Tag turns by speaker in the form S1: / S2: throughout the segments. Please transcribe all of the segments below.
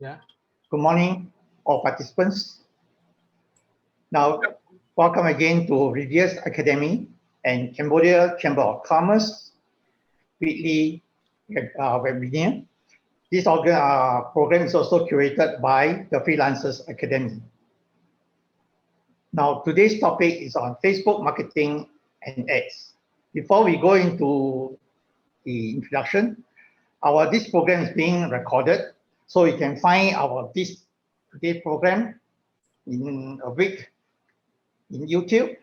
S1: Yeah. Good morning, all participants. Now, welcome again to Reveres Academy and Cambodia Chamber of Commerce weekly webinar. This program is also curated by the Freelancers Academy. Now, today's topic is on Facebook marketing and ads. Before we go into the introduction, this program is being recorded, so you can find today's program in a week in YouTube,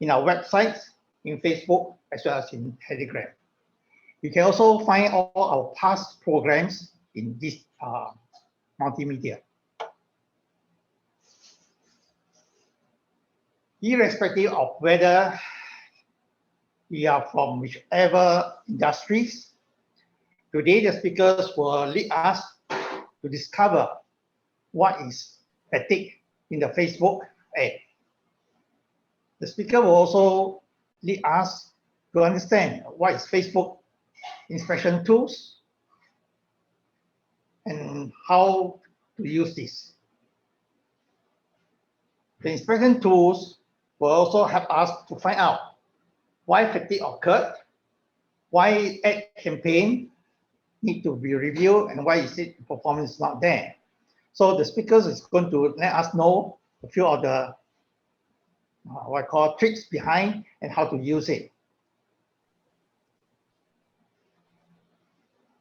S1: in our websites, in Facebook, as well as in Telegram. You can also find all our past programs in this multimedia. Irrespective of whether we are from whichever industries, today the speakers will lead us to discover what is fatigue in the Facebook ad. The speaker will also lead us to understand what is Facebook inspection tools and how to use this. The inspection tools will also help us to find out why fatigue occurred, why ad campaign need to be reviewed, and why is it performance not there. So the speakers is going to let us know a few of the what I call tricks behind and how to use it.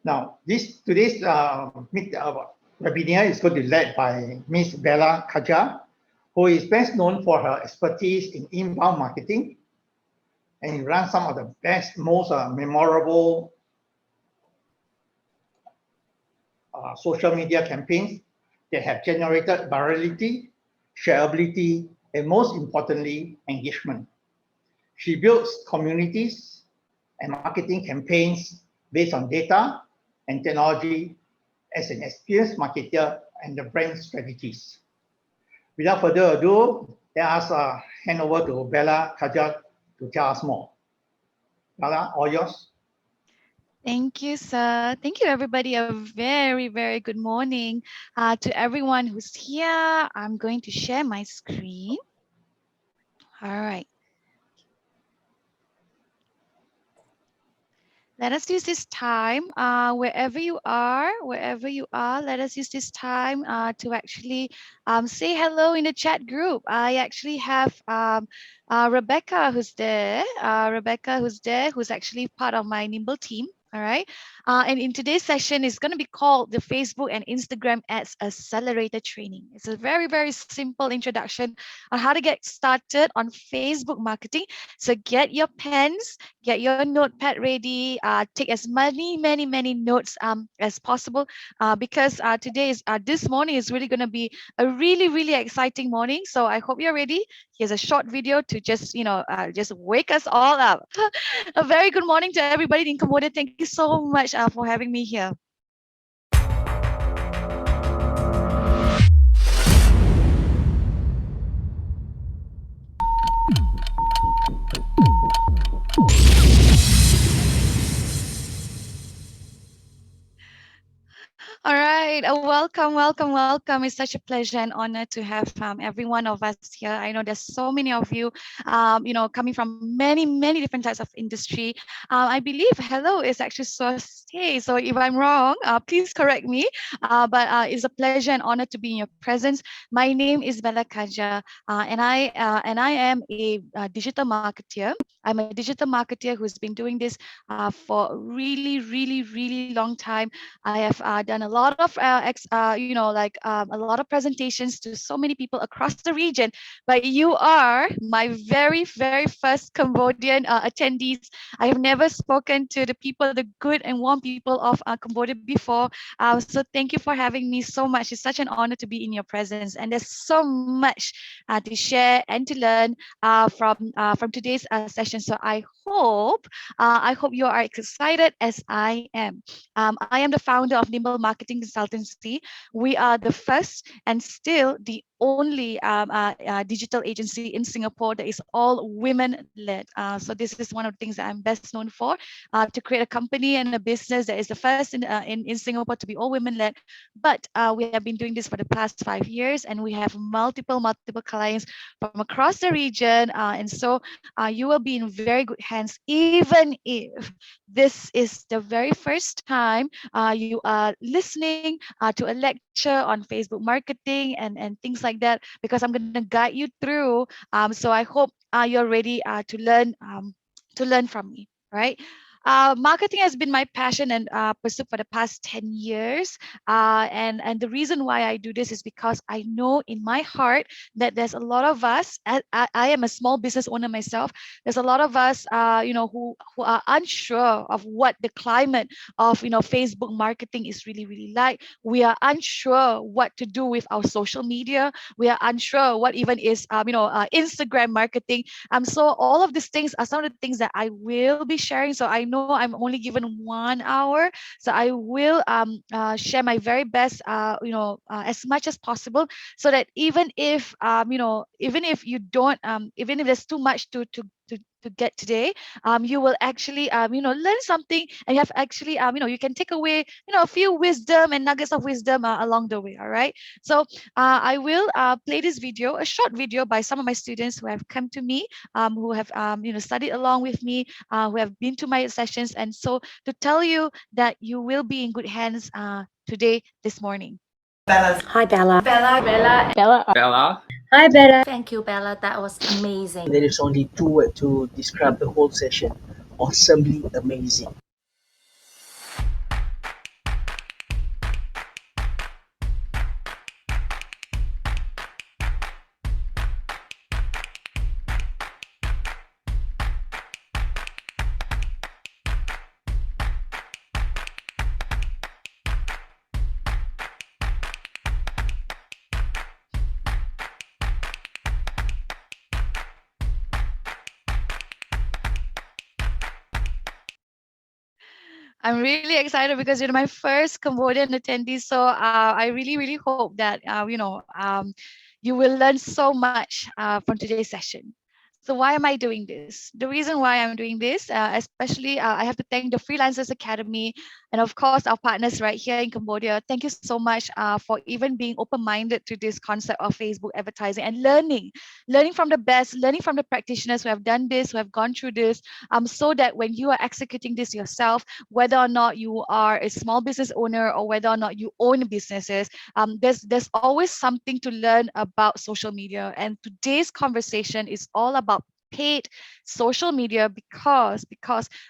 S1: Now, today's webinar is going to be led by Ms. Bella Khaja, who is best known for her expertise in inbound marketing, and runs some of the best, most memorable social media campaigns that have generated virality, shareability, and most importantly, engagement. She builds communities and marketing campaigns based on data and technology as an experienced marketer and the brand strategies. Without further ado, let us hand over to Bella Khaja to tell us more. Bella, all yours.
S2: Thank you, sir. Thank you, everybody. A very, very good morning to everyone who's here. I'm going to share my screen. All right. Let us use this time, wherever you are, let us use this time to actually say hello in the chat group. I actually have Rebecca who's there, who's actually part of my Nimble team. All right. And in today's session is going to be called the Facebook and Instagram Ads Accelerator Training. It's a very, very simple introduction on how to get started on Facebook marketing. So get your pens, get your notepad ready, take as many notes as possible because this morning is really going to be a really exciting morning. So I hope you're ready. Here's a short video to just, just wake us all up. A very good morning to everybody in Cambodia. Thank you so much for having me here. All right, welcome. It's such a pleasure and honor to have every one of us here. I know there's so many of you, coming from many different types of industry. I believe hello is actually hey. So if I'm wrong, please correct me. But it's a pleasure and honor to be in your presence. My name is Bella Khaja, and I am a digital marketer. I'm a digital marketer who's been doing this for a really long time. I have done a lot of a lot of presentations to so many people across the region, but you are my very first Cambodian attendees. I have never spoken to the people, the good and warm people of Cambodia before. So thank you for having me so much. It's such an honor to be in your presence, and there's so much to share and to learn from today's session. So I hope you are excited as I am. I am the founder of Nimble Marketing Consultancy. We are the first and still the only digital agency in Singapore that is all women led. So this is one of the things that I'm best known for, to create a company and a business that is the first in Singapore to be all women led. But we have been doing this for the past 5 years, and we have multiple clients from across the region. And so you will be in very good hands, even if this is the very first time you are listening to a lecture on Facebook marketing and things like that, because I'm going to guide you through. So I hope you're ready to learn from me, right? Marketing has been my passion and pursuit for the past 10 years. And the reason why I do this is because I know in my heart that there's a lot of us, I am a small business owner myself. There's a lot of us, who are unsure of what the climate of, Facebook marketing is really like. We are unsure what to do with our social media. We are unsure what even is, Instagram marketing. So all of these things are some of the things that I will be sharing. So I know I'm only given 1 hour, so I will share my very best, as much as possible, so that even if you don't, even if there's too much to get today, you will actually, learn something, and you have actually, you can take away, a few wisdom and nuggets of wisdom along the way. All right. So I will play this video, a short video by some of my students who have come to me, who have, studied along with me, who have been to my sessions, and so to tell you that you will be in good hands today, this morning.
S3: Hi, Bella.
S4: Bella.
S3: Hi, Bella.
S5: Thank you, Bella. That was amazing.
S6: There is only two words to describe the whole session: awesomely amazing.
S2: I'm really excited because you're my first Cambodian attendee. So I really hope that you will learn so much from today's session. So why am I doing this? The reason why I'm doing this, especially I have to thank the Freelancers Academy and of course our partners right here in Cambodia. Thank you so much for even being open-minded to this concept of Facebook advertising and learning from the best, learning from the practitioners who have done this, who have gone through this, so that when you are executing this yourself, whether or not you are a small business owner or whether or not you own businesses, there's always something to learn about social media. And today's conversation is all about paid social media, because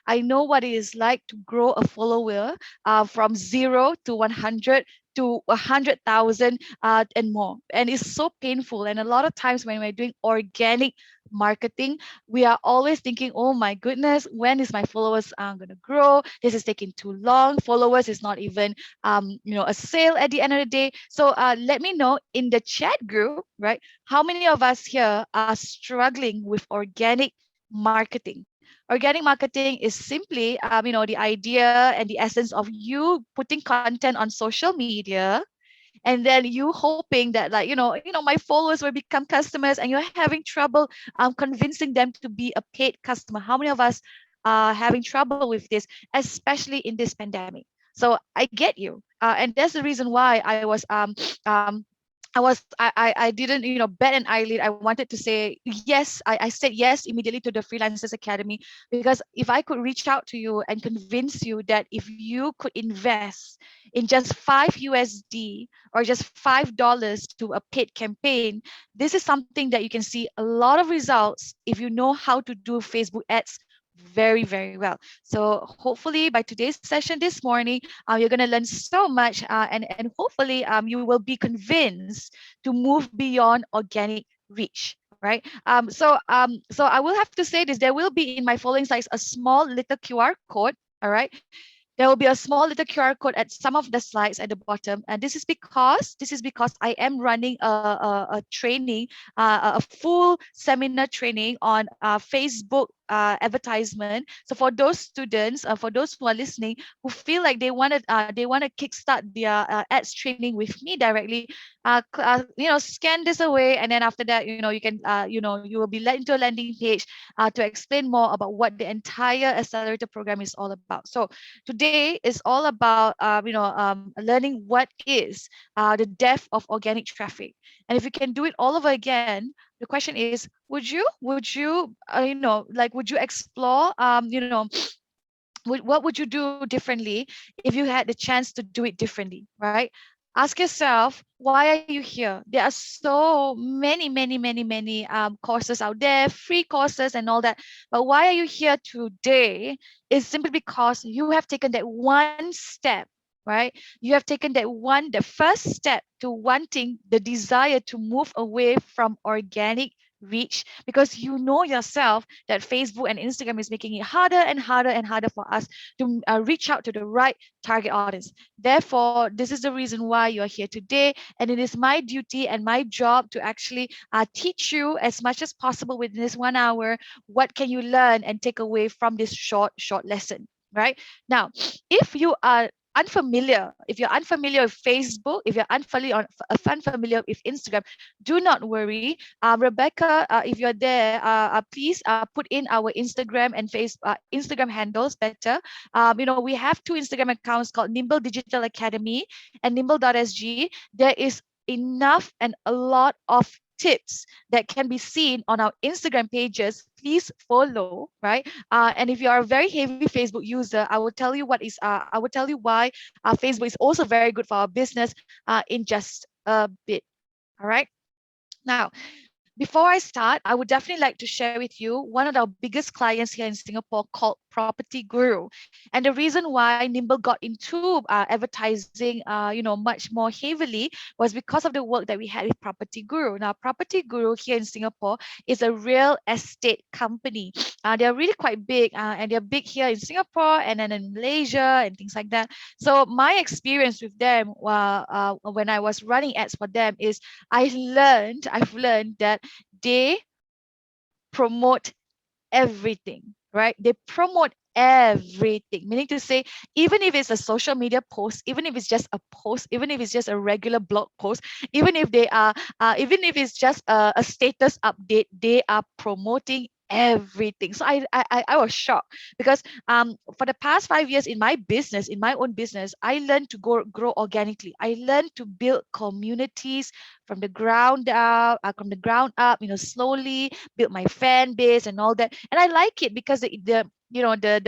S2: I know what it is like to grow a follower from 0 to 100 to 100,000 and more, and it's so painful. And a lot of times when we're doing organic marketing, we are always thinking, oh my goodness, when is my followers going to grow? This is taking too long. Followers is not even a sale at the end of the day. So let me know in the chat group, right, how many of us here are struggling with organic marketing. Organic marketing is simply the idea and the essence of you putting content on social media, and then you hoping that, like, my followers will become customers, and you're having trouble convincing them to be a paid customer. How many of us are having trouble with this, especially in this pandemic? So I get you, and that's the reason why I didn't bat an eyelid. I wanted to say yes. I said yes immediately to the Freelancers Academy, because if I could reach out to you and convince you that if you could invest in just 5 USD or just $5 to a paid campaign, this is something that you can see a lot of results if you know how to do Facebook ads very well. So hopefully by today's session this morning, you're going to learn so much, and hopefully you will be convinced to move beyond organic reach, right? So I will have to say this: there will be in my following slides a small little QR code, all right, There will be a small little QR code at some of the slides at the bottom, and this is because I am running a training, a full seminar training on Facebook advertisement. So for those students, for those who are listening, who feel like they want to kickstart their ads training with me directly, scan this away, and then after that, you can you will be led into a landing page to explain more about what the entire accelerator program is all about. So today is all about learning what is the depth of organic traffic, and if you can do it all over again, the question is, would you explore what would you do differently if you had the chance to do it differently, right? Ask yourself, why are you here? There are so many courses out there, free courses and all that. But why are you here today is simply because you have taken that one step, right? You have taken the first step to wanting the desire to move away from organic reach, because you know yourself that Facebook and Instagram is making it harder and harder and harder for us to reach out to the right target audience. Therefore, this is the reason why you are here today, and it is my duty and my job to actually teach you as much as possible within this 1 hour. What can you learn and take away from this short lesson, right? Now, if you are if you're unfamiliar with Facebook, if you're unfamiliar with Instagram, do not worry. Rebecca, if you're there, please put in our Instagram and Instagram handles better. We have two Instagram accounts called Nimble Digital Academy and Nimble.sg. There is enough and a lot of tips that can be seen on our Instagram pages. Please follow, right? And if you are a very heavy Facebook user, I will tell you I will tell you why Facebook is also very good for our business in just a bit. All right. Now, before I start, I would definitely like to share with you one of our biggest clients here in Singapore called Property Guru. And the reason why Nimble got into advertising, much more heavily was because of the work that we had with Property Guru. Now, Property Guru here in Singapore is a real estate company. They're really quite big, and they're big here in Singapore and then in Malaysia and things like that. So my experience with them when I was running ads for them is I've learned that they promote everything, right? They promote everything, meaning to say, even if it's a social media post, even if it's just a post, even if it's just a regular blog post, even if even if it's just a status update, they are promoting everything. So I was shocked because for the past 5 years in my business, in my own business, I learned to grow organically. I learned to build communities from the ground up, slowly build my fan base and all that. And I like it because the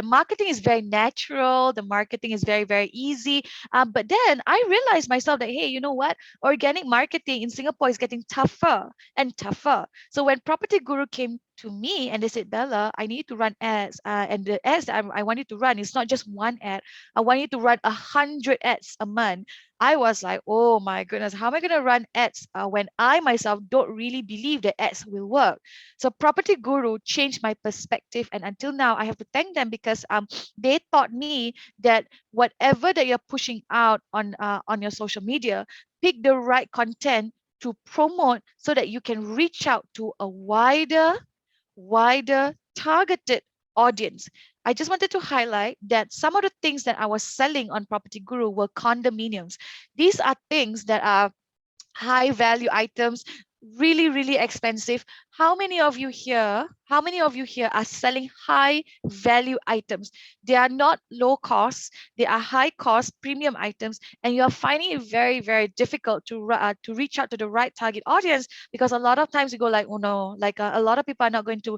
S2: marketing is very natural. The marketing is very, very easy. But then I realized myself that, hey, you know what? Organic marketing in Singapore is getting tougher and tougher. So when Property Guru came to me and they said, Bella, I need to run ads. And the ads that I want you to run is not just one ad. I want you to run 100 ads a month. I was like, oh my goodness, how am I going to run ads when I myself don't really believe that ads will work? So Property Guru changed my perspective. And until now, I have to thank them because they taught me that whatever that you're pushing out on your social media, pick the right content to promote so that you can reach out to a wider targeted audience. I just wanted to highlight that some of the things that I was selling on Property Guru were condominiums. These are things that are high value items, really, really expensive. How many of you here are selling high value items? They are not low cost, they are high cost premium items, and you're finding it very, very difficult to reach out to the right target audience, because a lot of times you go like, oh no, like a lot of people are not going to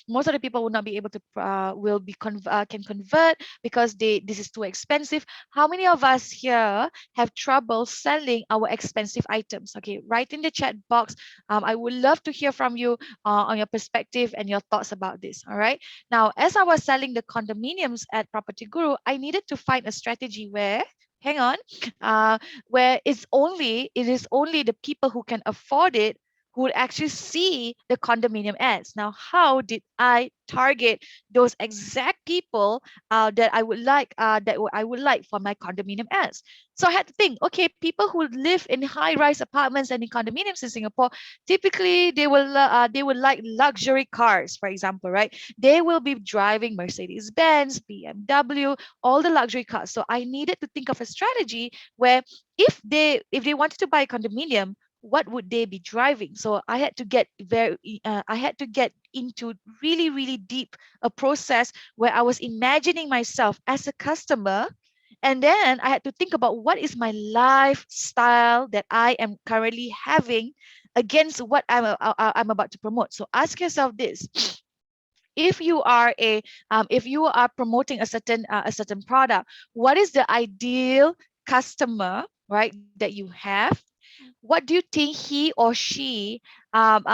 S2: most of the people will not be able to can convert because this is too expensive. How many of us here have trouble selling our expensive items? Okay, write in the chat box. I would love to hear from you on your perspective and your thoughts about this. All right. Now, as I was selling the condominiums at Property Guru, I needed to find a strategy where, where it is only the people who can afford it who would actually see the condominium ads. Now, how did I target those exact people that I would like I would like for my condominium ads? So I had to think, okay, people who live in high-rise apartments and in condominiums in Singapore, typically they will like luxury cars, for example, right? They will be driving Mercedes-Benz, BMW, all the luxury cars. So I needed to think of a strategy where if they wanted to buy a condominium, what would they be driving? So I had to get I had to get into really deep a process where I was imagining myself as a customer, and then I had to think about what is my lifestyle that I am currently having against what I'm about to promote. So ask yourself this: if you are if you are promoting a certain product, what is the ideal customer, right, that you have? What do you think he or she what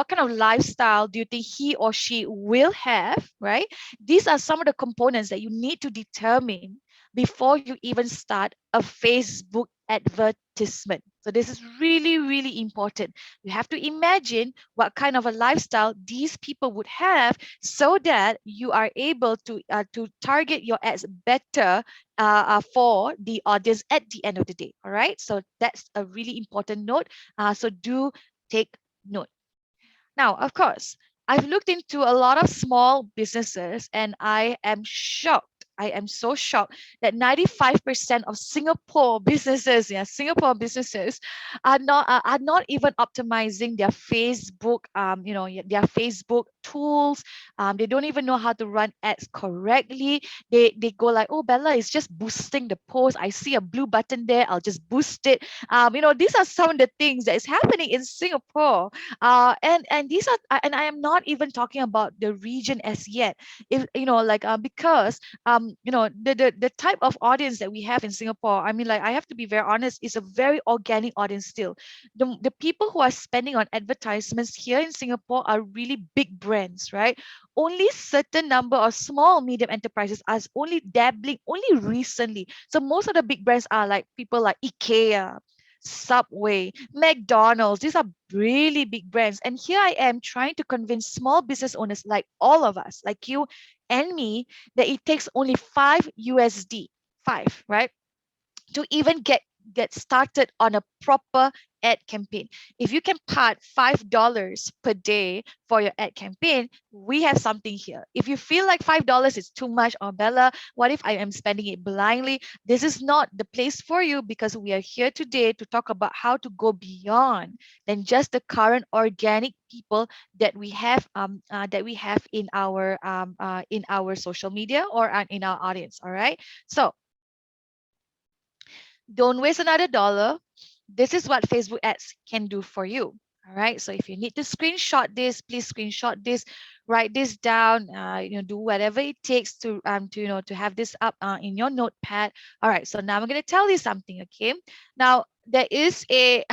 S2: kind of lifestyle do you think he or she will have, right? These are some of the components that you need to determine before you even start a Facebook advertisement. So this is really important. You have to imagine what kind of a lifestyle these people would have, so that you are able to target your ads better for the audience at the end of the day. All right, so that's a really important note. So do take note. Now, of course, I've looked into a lot of small businesses, and I am shocked. I am so shocked that 95% of Singapore businesses, Singapore businesses are not even optimizing their Facebook, their Facebook tools. They don't even know how to run ads correctly. They go like, oh, Bella is just boosting the post. I see a blue button there. I'll just boost it. These are some of the things that is happening in Singapore. And these are, and I am not even talking about the region as yet. If because the type of audience that we have in Singapore, I mean, like, I have to be very honest, is a very organic audience still. The people who are spending on advertisements here in Singapore are really big brands, right? Only certain number of small medium enterprises are only dabbling only recently. So most of the big brands are like people like IKEA, Subway, McDonald's. These are really big brands. And here I am trying to convince small business owners like all of us, like you and me, that it takes only 5 USD, 5, right, to even get started on a proper ad campaign. If you can part $5 per day for your ad campaign, we have something here. If you feel like $5 is too much, or Bella, what if I am spending it blindly? This is not the place for you, because we are here today to talk about how to go beyond than just the current organic people that we have in our social media or in our audience. All right. So don't waste another dollar. This is what Facebook ads can do for you. All right. So if you need to screenshot this, please screenshot this, write this down, do whatever it takes to have this up in your notepad. All right. So now I'm going to tell you something. Okay. Now there is a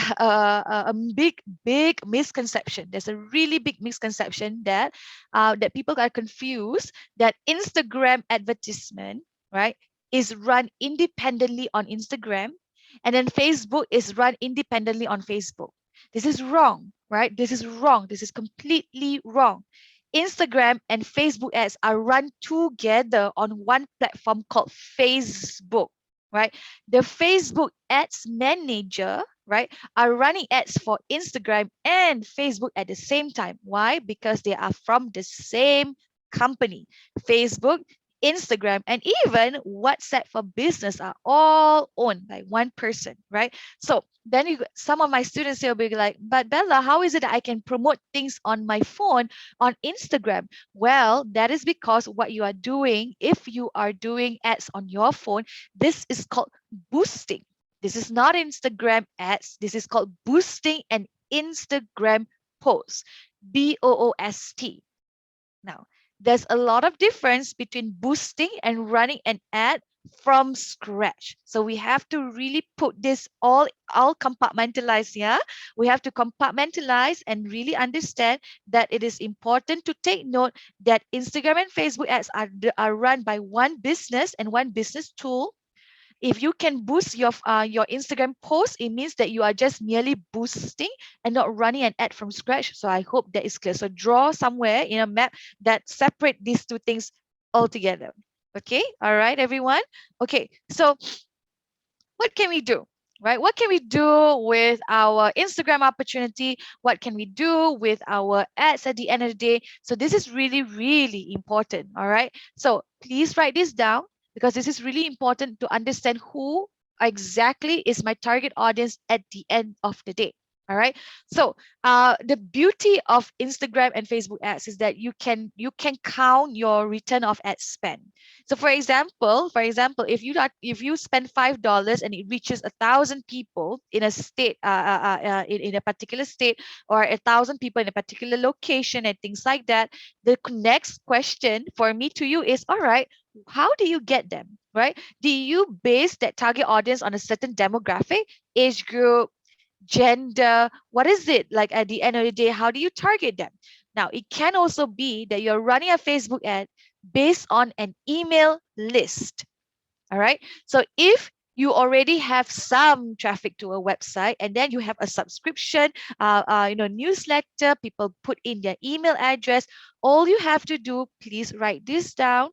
S2: big misconception. There's a really big misconception that people are confused that Instagram advertisement, right, is run independently on Instagram, and then Facebook is run independently on Facebook. This is wrong, right? This is wrong. This is completely wrong. Instagram and Facebook ads are run together on one platform called Facebook, right? The Facebook ads manager, right, are running ads for Instagram and Facebook at the same time. Why? Because they are from the same company. Facebook, Instagram, and even WhatsApp for Business are all owned by one person, right? So then some of my students will be like, but Bella, how is it that I can promote things on my phone on Instagram? Well, that is because what you are doing, if you are doing ads on your phone, this is called boosting. This is not Instagram ads. This is called boosting an Instagram post. BOOST. Now, there's a lot of difference between boosting and running an ad from scratch. So we have to really put this all compartmentalized. Yeah, we have to compartmentalize and really understand that it is important to take note that Instagram and Facebook ads are run by one business and one business tool, If you can boost your Instagram post, it means that you are just merely boosting and not running an ad from scratch. So I hope that is clear. So draw somewhere in a map that separate these two things altogether. Okay, all right, everyone. Okay, so what can we do? Right? What can we do with our Instagram opportunity? What can we do with our ads at the end of the day? So this is really, really important. All right. So please write this down because this is really important to understand who exactly is my target audience at the end of the day. All right. So the beauty of Instagram and Facebook ads is that you can count your return of ad spend. So for example, if you spend $5 and it reaches 1,000 people in a state, in a particular state, or 1,000 people in a particular location and things like that, the next question for me to you is, all right, how do you get them, right? Do you base that target audience on a certain demographic, age group, gender? What is it like at the end of the day? How do you target them? Now, it can also be that you're running a Facebook ad based on an email list. All right. So if you already have some traffic to a website and then you have a subscription, newsletter, people put in their email address, all you have to do, please write this down.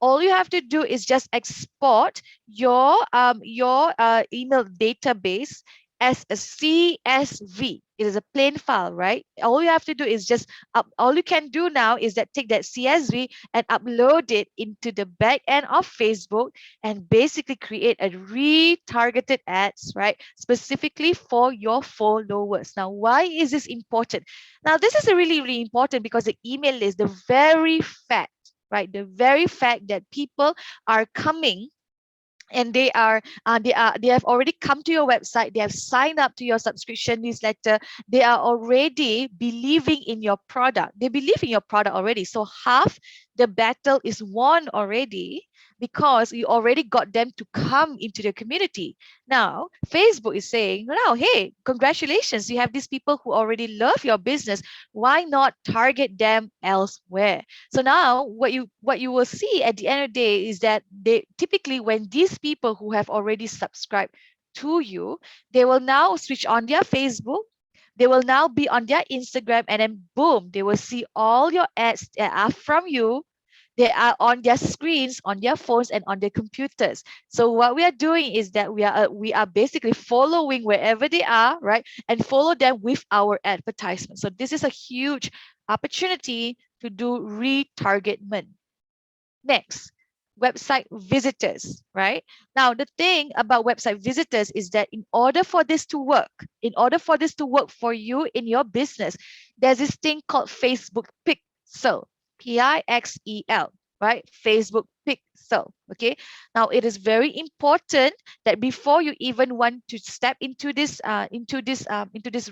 S2: All you have to do is just export your email database as a CSV. It is a plain file, right? All you have to do is just all you can do now is that take that CSV and upload it into the back end of Facebook and basically create a retargeted ads, right? Specifically for your followers. Now, why is this important? Now, this is really, really important because the email list, the very fact, right? The very fact that people are coming and they have already come to your website, they have signed up to your subscription newsletter, they are already believing in your product. They believe in your product already. So half the battle is won already because you already got them to come into the community. Now, Facebook is saying, now, hey, congratulations, you have these people who already love your business. Why not target them elsewhere? So now what you will see at the end of the day is that they typically, when these people who have already subscribed to you, they will now switch on their Facebook, they will now be on their Instagram, and then boom, they will see all your ads that are from you. They are on their screens, on their phones, and on their computers. So what we are doing is that we are basically following wherever they are, right? And follow them with our advertisement. So this is a huge opportunity to do retargetment. Next, website visitors, right? Now, the thing about website visitors is that in order for this to work for you in your business, there's this thing called Facebook Pixel, Pixel, right? Facebook Pixel. Okay. Now, it is very important that before you even want to step into this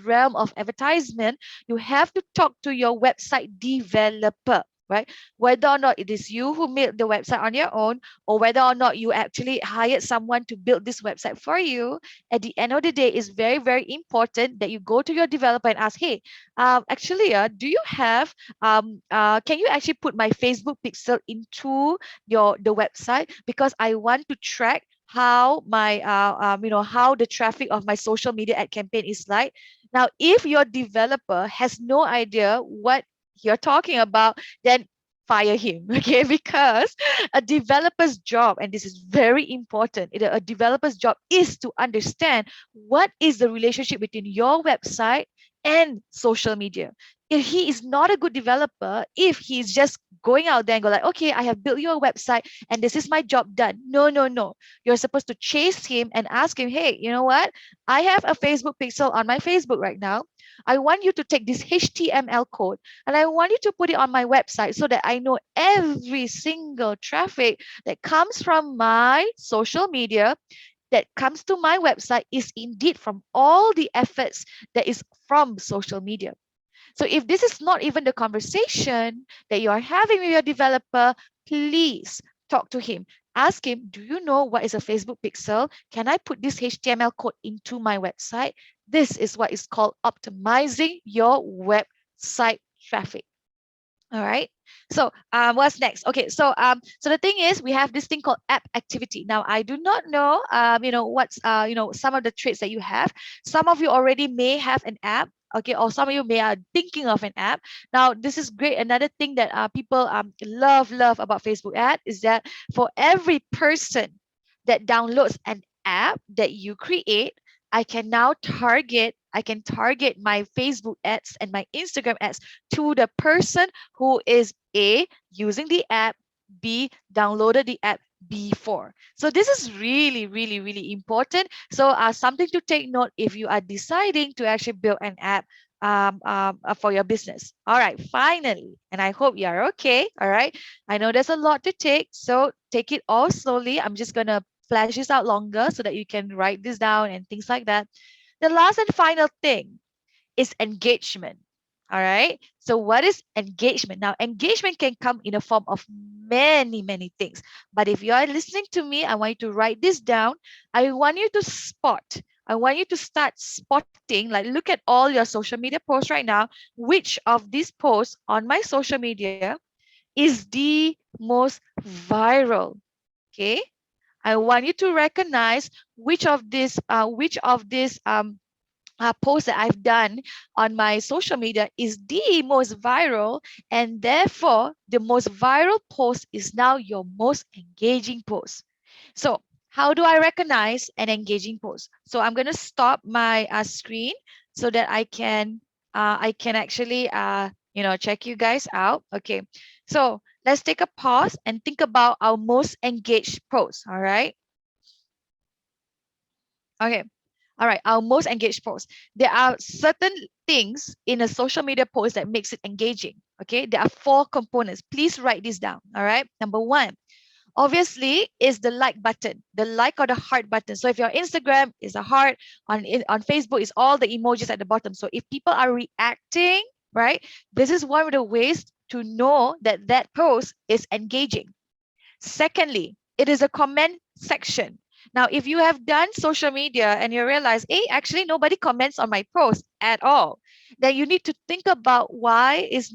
S2: realm of advertisement, you have to talk to your website developer, right? Whether or not it is you who made the website on your own, or whether or not you actually hired someone to build this website for you, at the end of the day, it's very, very important that you go to your developer and ask, hey, do you have, can you actually put my Facebook pixel into the website? Because I want to track how my how the traffic of my social media ad campaign is like. Now, if your developer has no idea what you're talking about, then fire him, okay? Because a developer's job, and this is very important, a developer's job is to understand what is the relationship between your website and social media. If he is not a good developer, if he's just going out there and go like, okay, I have built your website and this is my job done. No, no, no. You're supposed to chase him and ask him, hey, you know what? I have a Facebook pixel on my Facebook right now. I want you to take this HTML code and I want you to put it on my website so that I know every single traffic that comes from my social media, that comes to my website, is indeed from all the efforts that is from social media. So if this is not even the conversation that you are having with your developer, please talk to him. Ask him, do you know what is a Facebook pixel? Can I put this HTML code into my website? This is what is called optimizing your website traffic. All right. So what's next? Okay. So so the thing is, we have this thing called app activity. Now I do not know what's some of the traits that you have. Some of you already may have an app. Okay, or some of you may are thinking of an app. Now this is great. Another thing that people love about Facebook ad is that for every person that downloads an app that you create, I can target my Facebook ads and my Instagram ads to the person who is A, using the app, B, downloaded the app before. So this is really important. So something to take note if you are deciding to actually build an app for your business. All right, finally, and I hope you are okay. All right, I know there's a lot to take, so take it all slowly. I'm just gonna flash this out longer so that you can write this down and things like that. The last and final thing is engagement. All right. So what is engagement? Now, engagement can come in a form of many things. But if you are listening to me, I want you to write this down. I want you to spot. I want you to start spotting, like look at all your social media posts right now. Which of these posts on my social media is the most viral? Okay. I want you to recognize which of these post that I've done on my social media is the most viral, and therefore the most viral post is now your most engaging post. So how do I recognize an engaging post? So I'm going to stop my screen so that I can actually check you guys out. Okay, so let's take a pause and think about our most engaged post. All right. Okay. All right, our most engaged post. There are certain things in a social media post that makes it engaging. Okay, there are 4 components. Please write this down. All right. Number 1, obviously, is the like button, the like or the heart button. So if your Instagram is a heart, on Facebook is all the emojis at the bottom. So if people are reacting, right, this is one of the ways to know that that post is engaging. Secondly, it is a comment section. Now, if you have done social media and you realize, hey, actually nobody comments on my post at all, then you need to think about isn't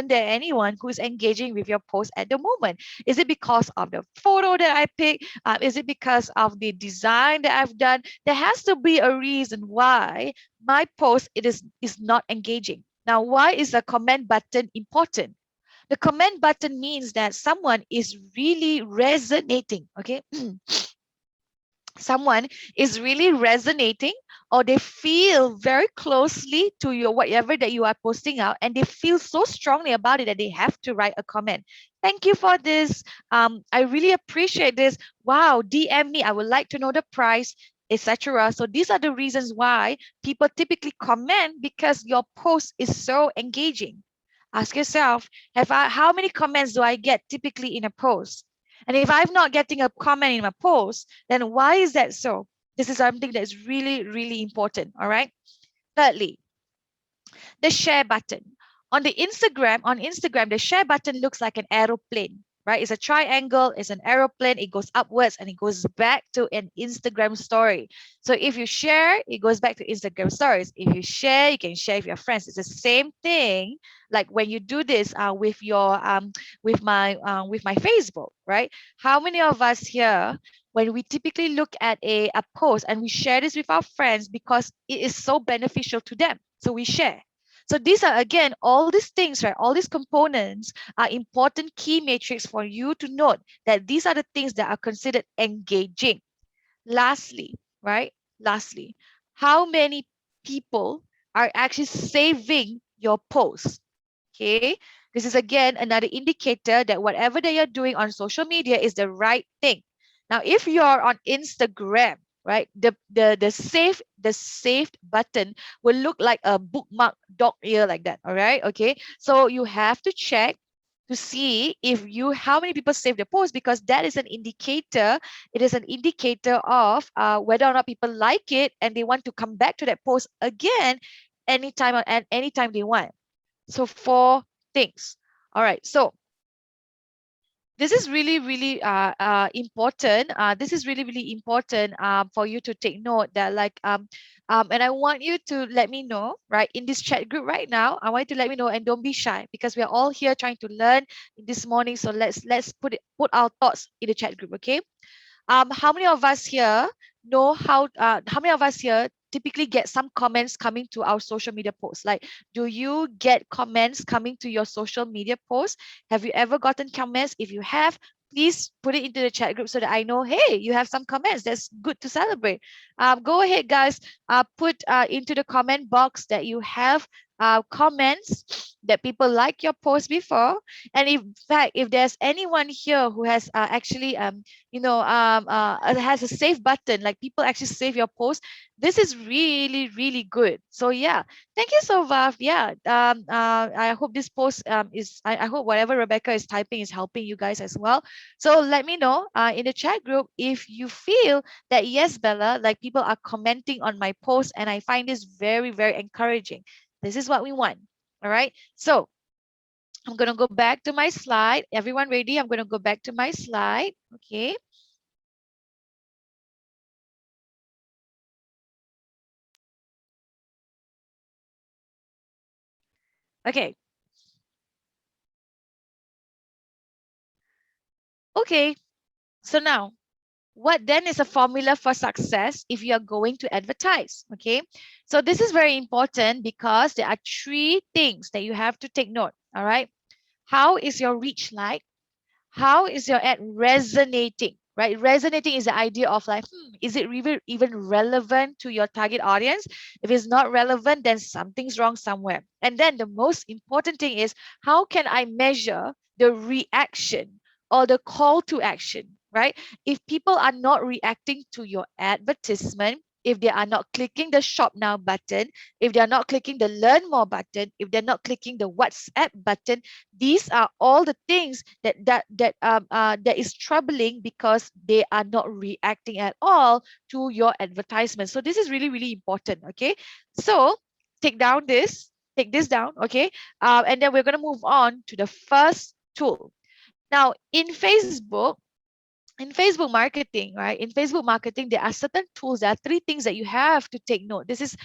S2: there anyone who's engaging with your post at the moment? Is it because of the photo that I picked? Is it because of the design that I've done? There has to be a reason why my post is not engaging. Now, why is the comment button important? The comment button means that someone is really resonating. Okay. Someone is really resonating, or they feel very closely to your whatever that you are posting out, and they feel so strongly about it that they have to write a comment. Thank you for this. I really appreciate this. Wow, DM me. I would like to know the price, etc. So these are the reasons why people typically comment, because your post is so engaging. Ask yourself, how many comments do I get typically in a post? And if I'm not getting a comment in my post, then why is that so? This is something that is really important. All right. Thirdly, the share button. On Instagram, the share button looks like an aeroplane, right? It's a triangle, it's an aeroplane, it goes upwards and it goes back to an Instagram story. So if you share, it goes back to Instagram stories. If you share, you can share with your friends. It's the same thing like when you do this with my Facebook, right? How many of us here, when we typically look at a post and we share this with our friends because it is so beneficial to them, so we share. So these are, again, all these things, right? All these components are important key metrics for you to note that these are the things that are considered engaging. Lastly, right? Lastly, how many people are actually saving your post? Okay, this is again another indicator that whatever that you're doing on social media is the right thing. Now, if you're on Instagram, right, the saved button will look like a bookmark dog ear like that. All right, okay. So you have to check to see how many people save the post, because that is an indicator. It is an indicator of whether or not people like it and they want to come back to that post again anytime they want. So 4 things. All right. So this is really important. This is really important for you to take note that and I want you to let me know right in this chat group right now. I want you to let me know and don't be shy because we are all here trying to learn this morning. So let's put our thoughts in the chat group, okay? How many of us here know how many of us here typically get some comments coming to our social media posts? Like, do you get comments coming to your social media posts? Have you ever gotten comments? If you have, please put it into the chat group so that I know, hey, you have some comments. That's good to celebrate. Go ahead, guys. Put into the comment box that you have comments that people like your post before. And in fact, if there's anyone here who has actually has a save button, like people actually save your post, this is really good. So yeah, thank you, Sovav. Yeah, I hope this post I hope whatever Rebecca is typing is helping you guys as well. So let me know in the chat group if you feel that yes, Bella, like people are commenting on my post, and I find this very encouraging. This is what we want. All right, so I'm going to go back to my slide. Everyone ready? I'm going to go back to my slide. Okay. Okay. Okay. So now, what then is a formula for success if you are going to advertise? Okay. So this is very important because there are 3 things that you have to take note. All right. How is your reach like? How is your ad resonating, right? Resonating is the idea of like, is it even relevant to your target audience? If it's not relevant, then something's wrong somewhere. And then the most important thing is, how can I measure the reaction or the call to action, right? If people are not reacting to your advertisement, if they are not clicking the shop now button, if they're not clicking the learn more button, if they're not clicking the WhatsApp button, these are all the things that is troubling because they are not reacting at all to your advertisement. So this is really important. Okay, so take this down. Okay, and then we're going to move on to the first tool. Now in Facebook marketing, right? In Facebook marketing, there are certain tools. There are 3 things that you have to take note. This is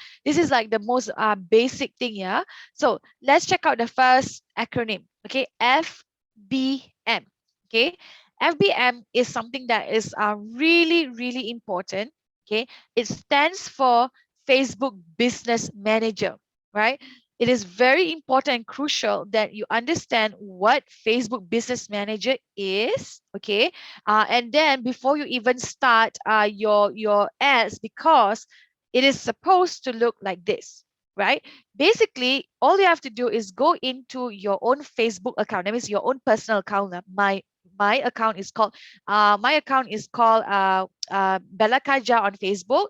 S2: like the most basic thing, yeah. So let's check out the first acronym. Okay, FBM. Okay, FBM is something that is really important. Okay, it stands for Facebook Business Manager, right? It is very important and crucial that you understand what Facebook Business Manager is. Okay, and then before you even start your ads, because it is supposed to look like this, right? Basically, all you have to do is go into your own Facebook account. That means your own personal account. My account is called Bella Khaja on Facebook.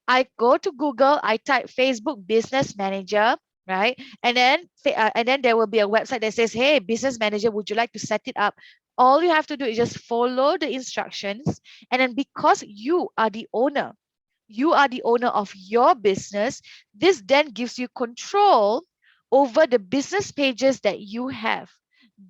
S2: I go to Google, I type Facebook Business Manager, right? And then there will be a website that says, hey, Business Manager, would you like to set it up? All you have to do is just follow the instructions. And then because you are the owner of your business, this then gives you control over the business pages that you have.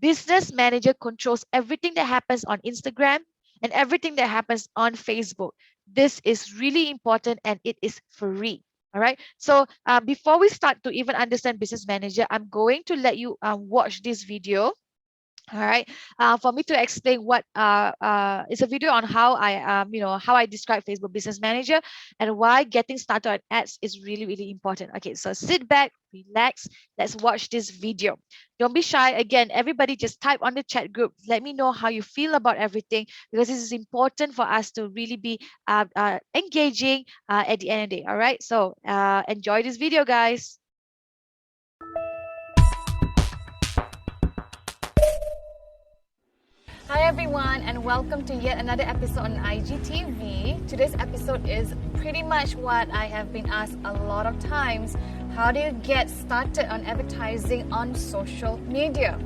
S2: Business Manager controls everything that happens on Instagram and everything that happens on Facebook. This is really important and it is free. All right. So before we start to even understand Business Manager, I'm going to let you watch this video. All right, for me to explain what it's a video on how I describe Facebook Business Manager and why getting started on ads is really important. Okay, so sit back, relax, let's watch this video. Don't be shy. Again, everybody just type on the chat group. Let me know how you feel about everything, because this is important for us to really be engaging at the end of the day. All right, so enjoy this video, guys.
S7: Hi everyone, and welcome to yet another episode on IGTV. Today's episode is pretty much what I have been asked a lot of times. How do you get started on advertising on social media?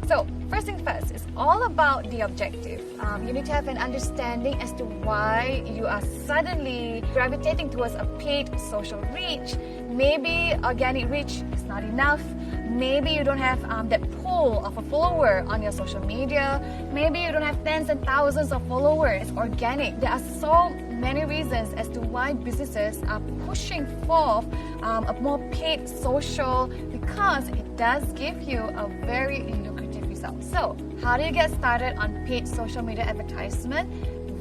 S7: So first thing first, it's all about the objective. You need to have an understanding as to why you are suddenly gravitating towards a paid social reach. Maybe organic reach is not enough. Maybe you don't have that pull of a follower on your social media. Maybe you don't have tens and thousands of followers, organic. There are so many reasons as to why businesses are pushing forth a more paid social, because it does give you a very lucrative result. So how do you get started on paid social media advertisement?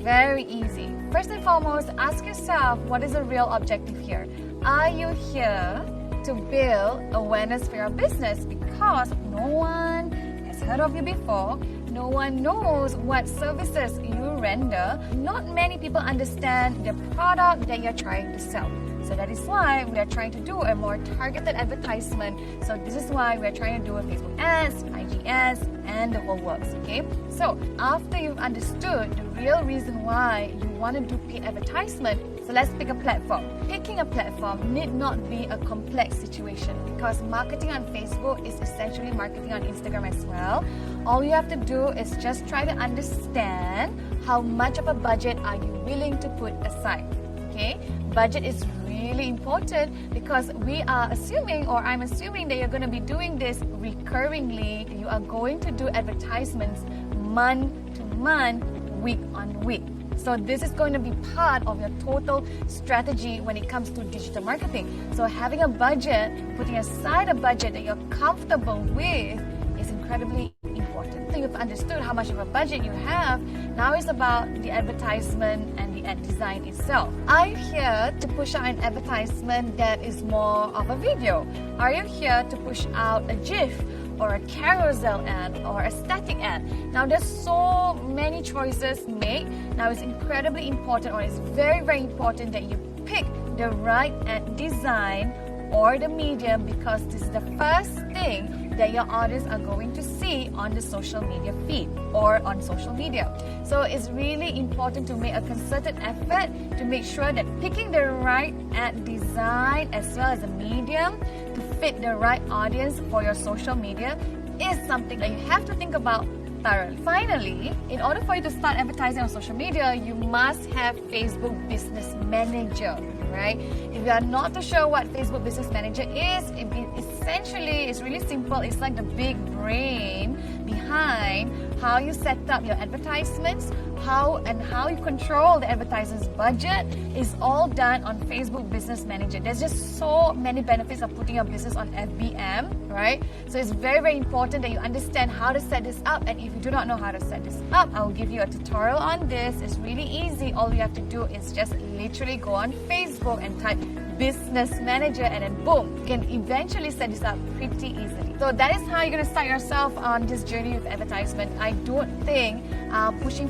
S7: Very easy. First and foremost, ask yourself, what is the real objective here? Are you here to build awareness for your business? Because no one has heard of you before. No one knows what services you render. Not many people understand the product that you're trying to sell. So that is why we are trying to do a more targeted advertisement. So this is why we are trying to do a Facebook ads, IG ads, and the whole works. Okay. So after you've understood the real reason why you want to do paid advertisement, so let's pick a platform. Picking a platform need not be a complex situation, because marketing on Facebook is essentially marketing on Instagram as well. All you have to do is just try to understand how much of a budget are you willing to put aside. Okay, budget is really important, because we are assuming, or I'm assuming, that you're going to be doing this recurringly. You are going to do advertisements month to month, week on week. So this is going to be part of your total strategy when it comes to digital marketing. So having a budget, putting aside a budget that you're comfortable with, is incredibly important. So you've understood how much of a budget you have. Now it's about the advertisement and the ad design itself. Are you here to push out an advertisement that is more of a video? Are you here to push out a GIF, or a carousel ad, or a static ad? Now there's so many choices made. Now it's incredibly important, or it's very, very important, that you pick the right ad design or the medium, because this is the first thing that your audience are going to see on the social media feed or on social media. So it's really important to make a concerted effort to make sure that picking the right ad design as well as a medium to fit the right audience for your social media is something that you have to think about thoroughly. Finally, in order for you to start advertising on social media, you must have Facebook Business Manager, right? If you are not too sure what Facebook Business Manager is, essentially it's really simple. It's like the big brain behind how you set up your advertisements, how you control the advertiser's budget is all done on Facebook Business Manager. There's just so many benefits of putting your business on FBM, right? So it's very, very important that you understand how to set this up. And if you do not know how to set this up, I will give you a tutorial on this. It's really easy. All you have to do is just literally go on Facebook and type Business Manager, and then boom, you can eventually set this up pretty easily. So that is how you're going to start yourself on this journey with advertisement. I don't think moving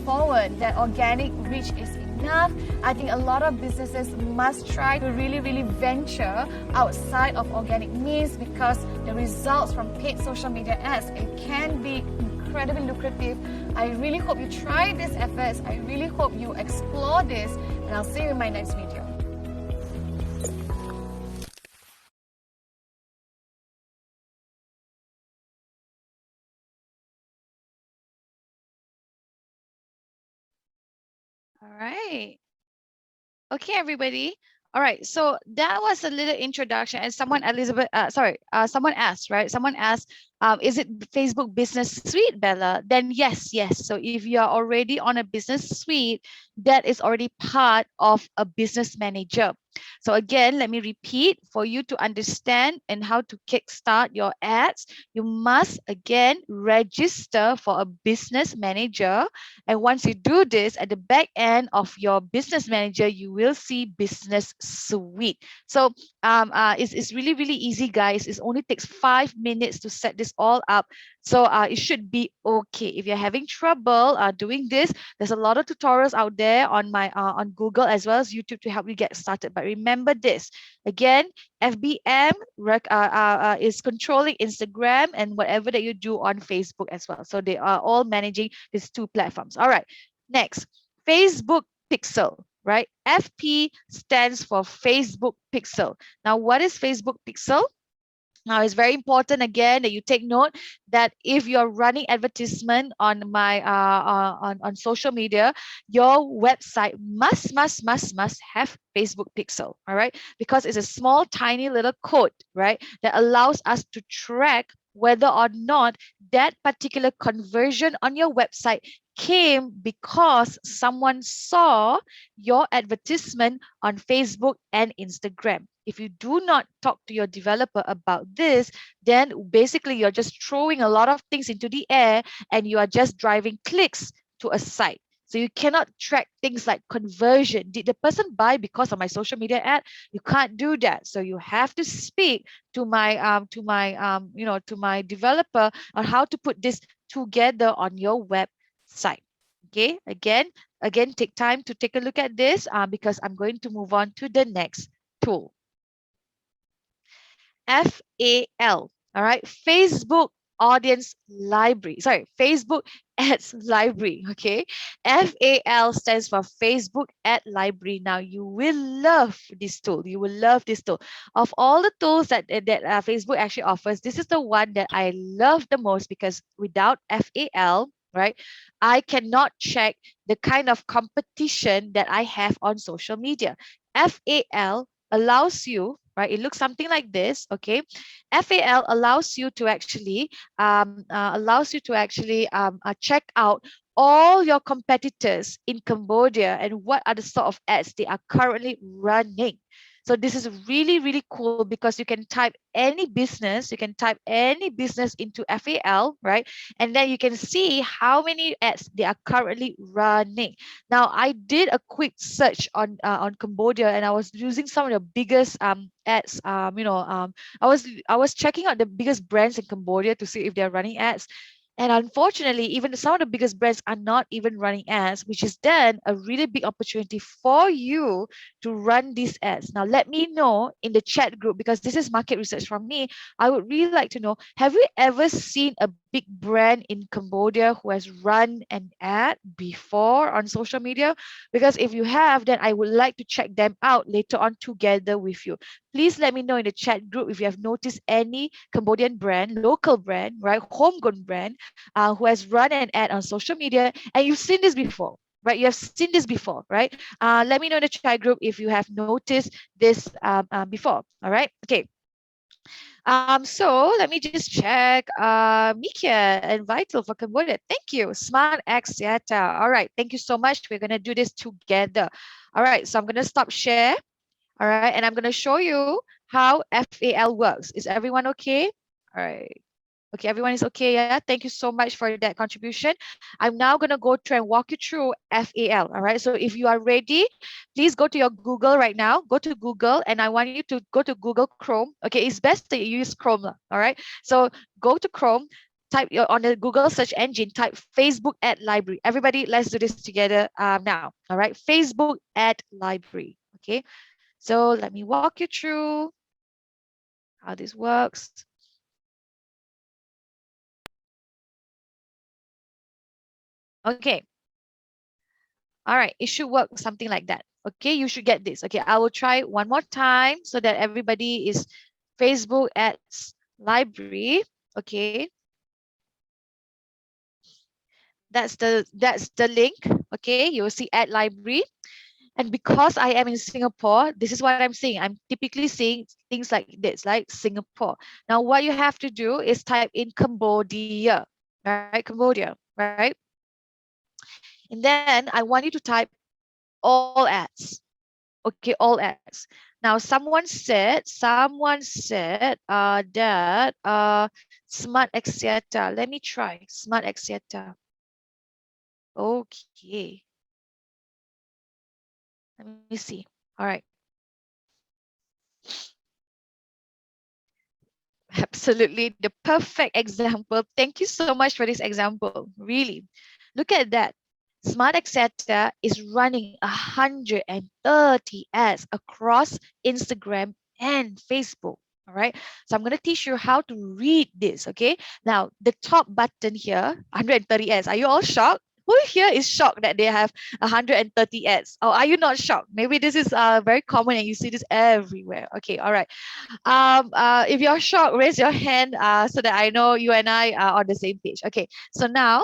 S7: forward, that organic reach is enough. I think a lot of businesses must try to really, really venture outside of organic means, because the results from paid social media ads, it can be incredibly lucrative. I really hope you try these efforts. I really hope you explore this, and I'll see you in my next video.
S2: All right. Okay, everybody. All right. So that was a little introduction, and someone asked, right? Someone asked, is it Facebook Business Suite, Bella? Then yes. So if you are already on a business suite, that is already part of a business manager. So again, let me repeat, for you to understand and how to kickstart your ads, you must again register for a business manager. And once you do this, at the back end of your business manager, you will see business suite. So it's really, really easy, guys. It only takes 5 minutes to set this all up. So it should be okay. If you're having trouble doing this, there's a lot of tutorials out there on on Google as well as YouTube to help you get started. But remember this, again, FBM is controlling Instagram and whatever that you do on Facebook as well. So they are all managing these two platforms. All right, next, Facebook Pixel, right? FP stands for Facebook Pixel. Now, what is Facebook Pixel? Now, it's very important again that you take note that if you're running advertisement on my on social media, your website must have Facebook pixel, all right? Because it's a small, tiny little code, right, that allows us to track whether or not that particular conversion on your website came because someone saw your advertisement on Facebook and Instagram. If you do not talk to your developer about this, then basically you're just throwing a lot of things into the air and you are just driving clicks to a site. So you cannot track things like conversion. Did the person buy because of my social media ad? You can't do that. So you have to speak to my to my developer on how to put this together on your website. Okay, again, take time to take a look at this because I'm going to move on to the next tool. FAL, all right, Facebook Audience Library. Sorry, Facebook Ads Library. Okay, FAL stands for Facebook Ad Library. Now you will love this tool. You will love this tool. Of all the tools that Facebook actually offers, this is the one that I love the most because without FAL, right, I cannot check the kind of competition that I have on social media. FAL allows you, right? It looks something like this, okay? FAL allows you to actually check out all your competitors in Cambodia and what are the sort of ads they are currently running. So this is really, really cool because you can type any business, into FAL, right? And then you can see how many ads they are currently running. Now, I did a quick search on Cambodia, and I was using some of the biggest ads. I was checking out the biggest brands in Cambodia to see if they're running ads. And unfortunately, even some of the biggest brands are not even running ads, which is then a really big opportunity for you to run these ads. Now, let me know in the chat group, because this is market research from me. I would really like to know, have you ever seen a big brand in Cambodia who has run an ad before on social media? Because if you have, then I would like to check them out later on together with you. Please let me know in the chat group if you have noticed any Cambodian brand, local brand, right, homegrown brand, who has run an ad on social media, and you've seen this before, right? You have seen this before, right? Let me know in the chat group if you have noticed this before. All right, okay. So let me just check. Mikia and Vital for Cambodia. Thank you. Smart X Yata. All right. Thank you so much. We're gonna do this together. All right. So I'm gonna stop share. All right, and I'm gonna show you how FAL works. Is everyone okay? All right. Okay, everyone is okay, yeah? Thank you so much for that contribution. I'm now going to go through and walk you through FAL, all right? So if you are ready, please go to your Google right now. Go to Google, and I want you to go to Google Chrome. Okay, it's best that you use Chrome, all right? So go to Chrome, type on the Google search engine, type Facebook Ad Library. Everybody, let's do this together now, all right? Facebook Ad Library, okay? So let me walk you through how this works. Okay. All right, it should work something like that. Okay, you should get this. Okay, I will try one more time so that everybody is Facebook Ads Library. Okay. That's the link. Okay, you will see Ad Library. And because I am in Singapore, this is what I'm seeing. I'm typically seeing things like this, like Singapore. Now, what you have to do is type in Cambodia, right? Cambodia, right? And then I want you to type all ads. Okay, all ads. Now, someone said that Smart Exeta. Let me try Smart Exeta. Okay. Let me see. All right. Absolutely, the perfect example. Thank you so much for this example. Really, look at that. Smart Etc. is running 130 ads across Instagram and Facebook. All right. So I'm going to teach you how to read this. Okay. Now, the top button here, 130 ads. Are you all shocked? Who here is shocked that they have 130 ads? Or are you not shocked? Maybe this is very common and you see this everywhere. Okay, all right. If you're shocked, raise your hand so that I know you and I are on the same page. Okay, so now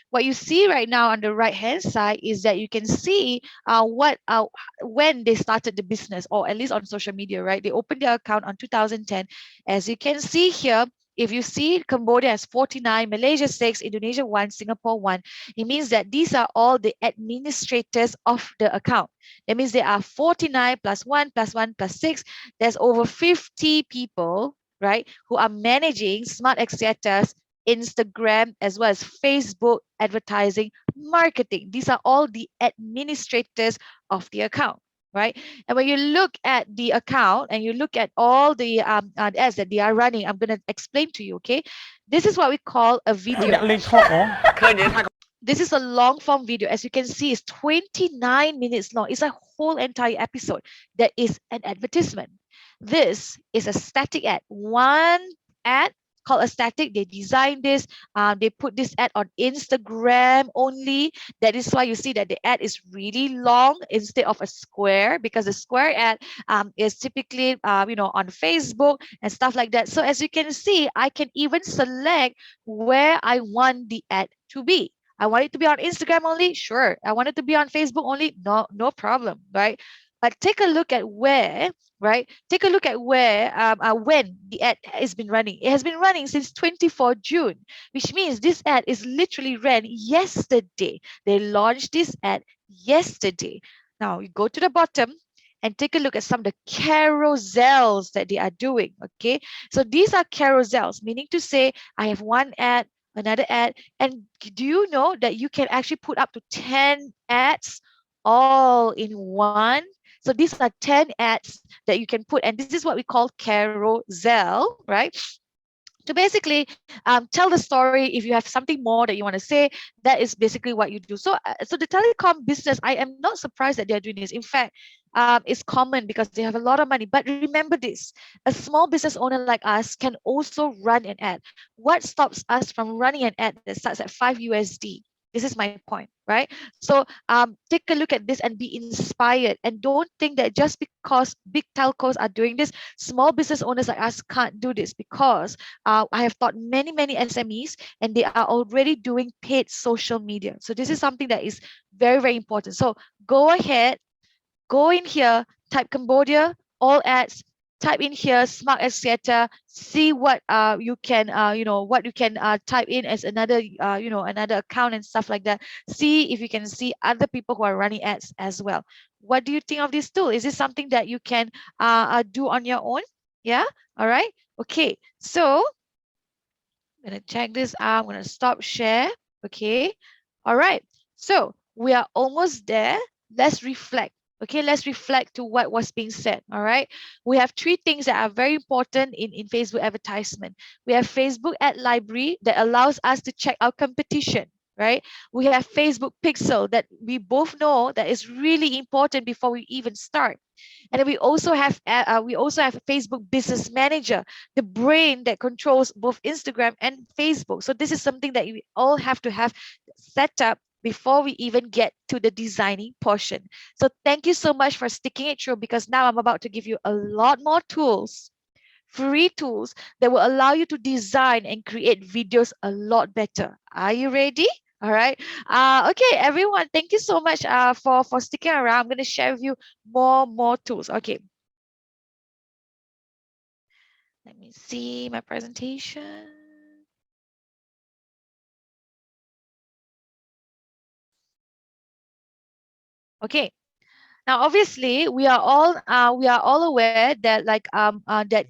S2: what you see right now on the right hand side is that you can see when they started the business, or at least on social media, right? They opened their account on 2010. As you can see here, if you see Cambodia has 49, Malaysia 6, Indonesia 1, Singapore 1, it means that these are all the administrators of the account. That means there are 49 plus 1 plus 1 plus 6. There's over 50 people, right, who are managing Smart Exetas, Instagram, as well as Facebook advertising, marketing. These are all the administrators of the account, right? And when you look at the account and you look at all the ads that they are running, I'm going to explain to you, okay? This is what we call a video. This is a long form video. As you can see, it's 29 minutes long. It's a whole entire episode that is an advertisement. This is a static ad. One ad called a static. They designed this. They put this ad on Instagram only. That is why you see that the ad is really long instead of a square, because the square ad is typically on Facebook and stuff like that. So as you can see, I can even select where I want the ad to be. I want it to be on Instagram only, sure. I want it to be on Facebook only, no problem, right? But take a look at where, right? Take a look at where, when the ad has been running. It has been running since 24 June, which means this ad is literally ran yesterday. They launched this ad yesterday. Now you go to the bottom and take a look at some of the carousels that they are doing, okay? So these are carousels, meaning to say I have one ad, another ad, and do you know that you can actually put up to 10 ads all in one? So these are 10 ads that you can put, and this is what we call carousel, right? To basically tell the story. If you have something more that you want to say, that is basically what you do. So the telecom business, I am not surprised that they're doing this. In fact, it's common because they have a lot of money. But remember this, a small business owner like us can also run an ad. What stops us from running an ad that starts at 5 USD? This is my point, right? So take a look at this and be inspired, and don't think that just because big telcos are doing this, small business owners like us can't do this, because I have taught many SMEs and they are already doing paid social media. So this is something that is very important. So go ahead, go in here, type Cambodia, all ads, type in here Smart Exeter, see what you can type in as another another account and stuff like that. See if you can see other people who are running ads as well. What do you think of this tool? Is this something that you can do on your own? Yeah, all right, okay. So I'm gonna check this out. I'm gonna stop share. Okay, all right, so we are almost there. Let's reflect. Okay, let's reflect to what was being said. All right, we have three things that are very important in Facebook advertisement. We have Facebook ad library that allows us to check our competition, right? We have Facebook pixel that we both know that is really important before we even start. And then we also have Facebook Business Manager, the brain that controls both Instagram and Facebook. So this is something that we all have to have set up before we even get to the designing portion. So thank you so much for sticking it through, because now I'm about to give you a lot more tools, free tools that will allow you to design and create videos a lot better. Are you ready? All right. Okay, everyone, thank you so much for sticking around. I'm going to share with you more tools. Okay. Let me see my presentation. Okay. Now, obviously, we are all aware that that.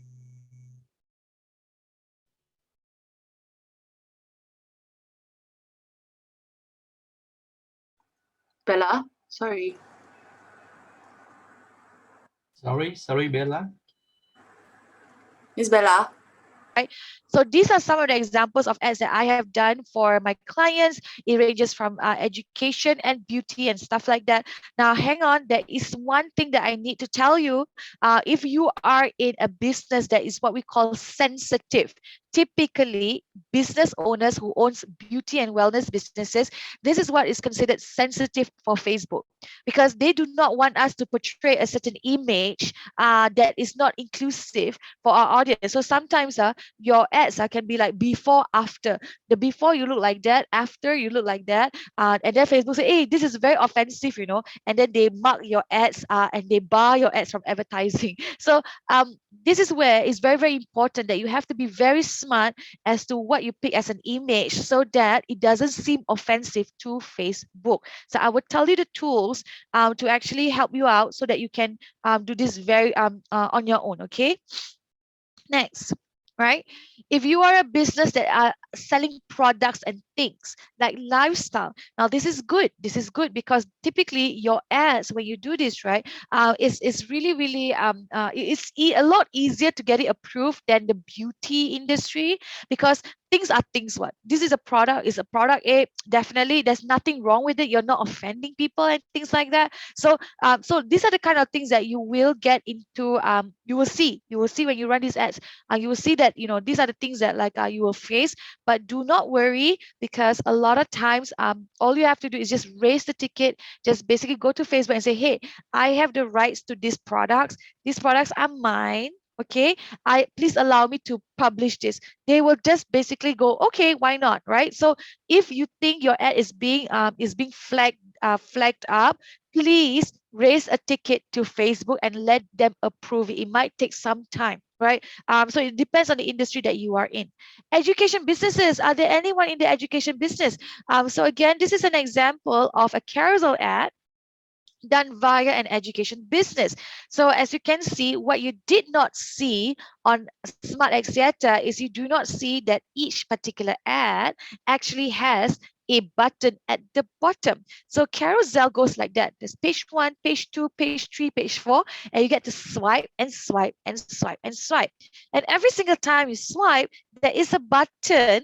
S4: Bella, sorry.
S8: Sorry, Bella.
S4: Miss Bella.
S2: Right. So these are some of the examples of ads that I have done for my clients. It ranges from education and beauty and stuff like that. Now, hang on, there is one thing that I need to tell you. If you are in a business that is what we call sensitive, typically business owners who owns beauty and wellness businesses, this is what is considered sensitive for Facebook, because they do not want us to portray a certain image that is not inclusive for our audience. So sometimes your ads can be like before, after. The before you look like that, after you look like that, and then Facebook say, hey, this is very offensive, and then they mark your ads and they bar your ads from advertising. So this is where it's very, very important that you have to be very smart as to what you pick as an image so that it doesn't seem offensive to Facebook. So I would tell you the tools to actually help you out so that you can do this very on your own. Okay. Next, right? If you are a business that are selling products and things like lifestyle, now this is good. This is good because typically your ads, when you do this, right, is really, really a lot easier to get it approved than the beauty industry, because things are things. What this is a product A. Definitely, there's nothing wrong with it. You're not offending people and things like that. So so these are the kind of things that you will get into. You will see when you run these ads. You will see that these are the things that like you will face. But do not worry, because a lot of times all you have to do is just raise the ticket. Just basically go to Facebook and say, hey, I have the rights to these products. These products are mine. Okay, please allow me to publish this. They will just basically go, okay, why not, right? So if you think your ad is being flagged up, please raise a ticket to Facebook and let them approve it. It might take some time, right? So it depends on the industry that you are in. Education businesses, are there anyone in the education business? So again, this is an example of a carousel ad done via an education business. So as you can see, what you did not see on Smart Axiata is you do not see that each particular ad actually has a button at the bottom. So carousel goes like that. There's page 1, page 2, page 3, page 4, and you get to swipe and swipe and swipe and swipe. And every single time you swipe, there is a button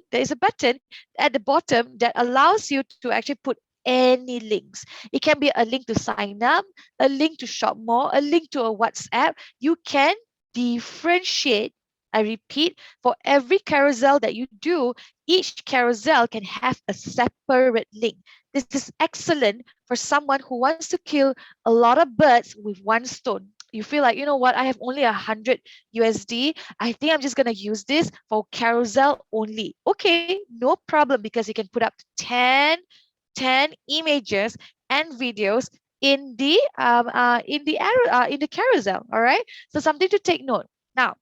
S2: at the bottom that allows you to actually put any links. It can be a link to sign up, a link to shop more, a link to a WhatsApp. You can differentiate. I repeat, for every carousel that you do, each carousel can have a separate link. This is excellent for someone who wants to kill a lot of birds with one stone. You feel like, you know what, I have only 100 USD. I think I'm just going to use this for carousel only. Okay, no problem, because you can put up to 10 images and videos in the carousel. All right, so something to take note. Now,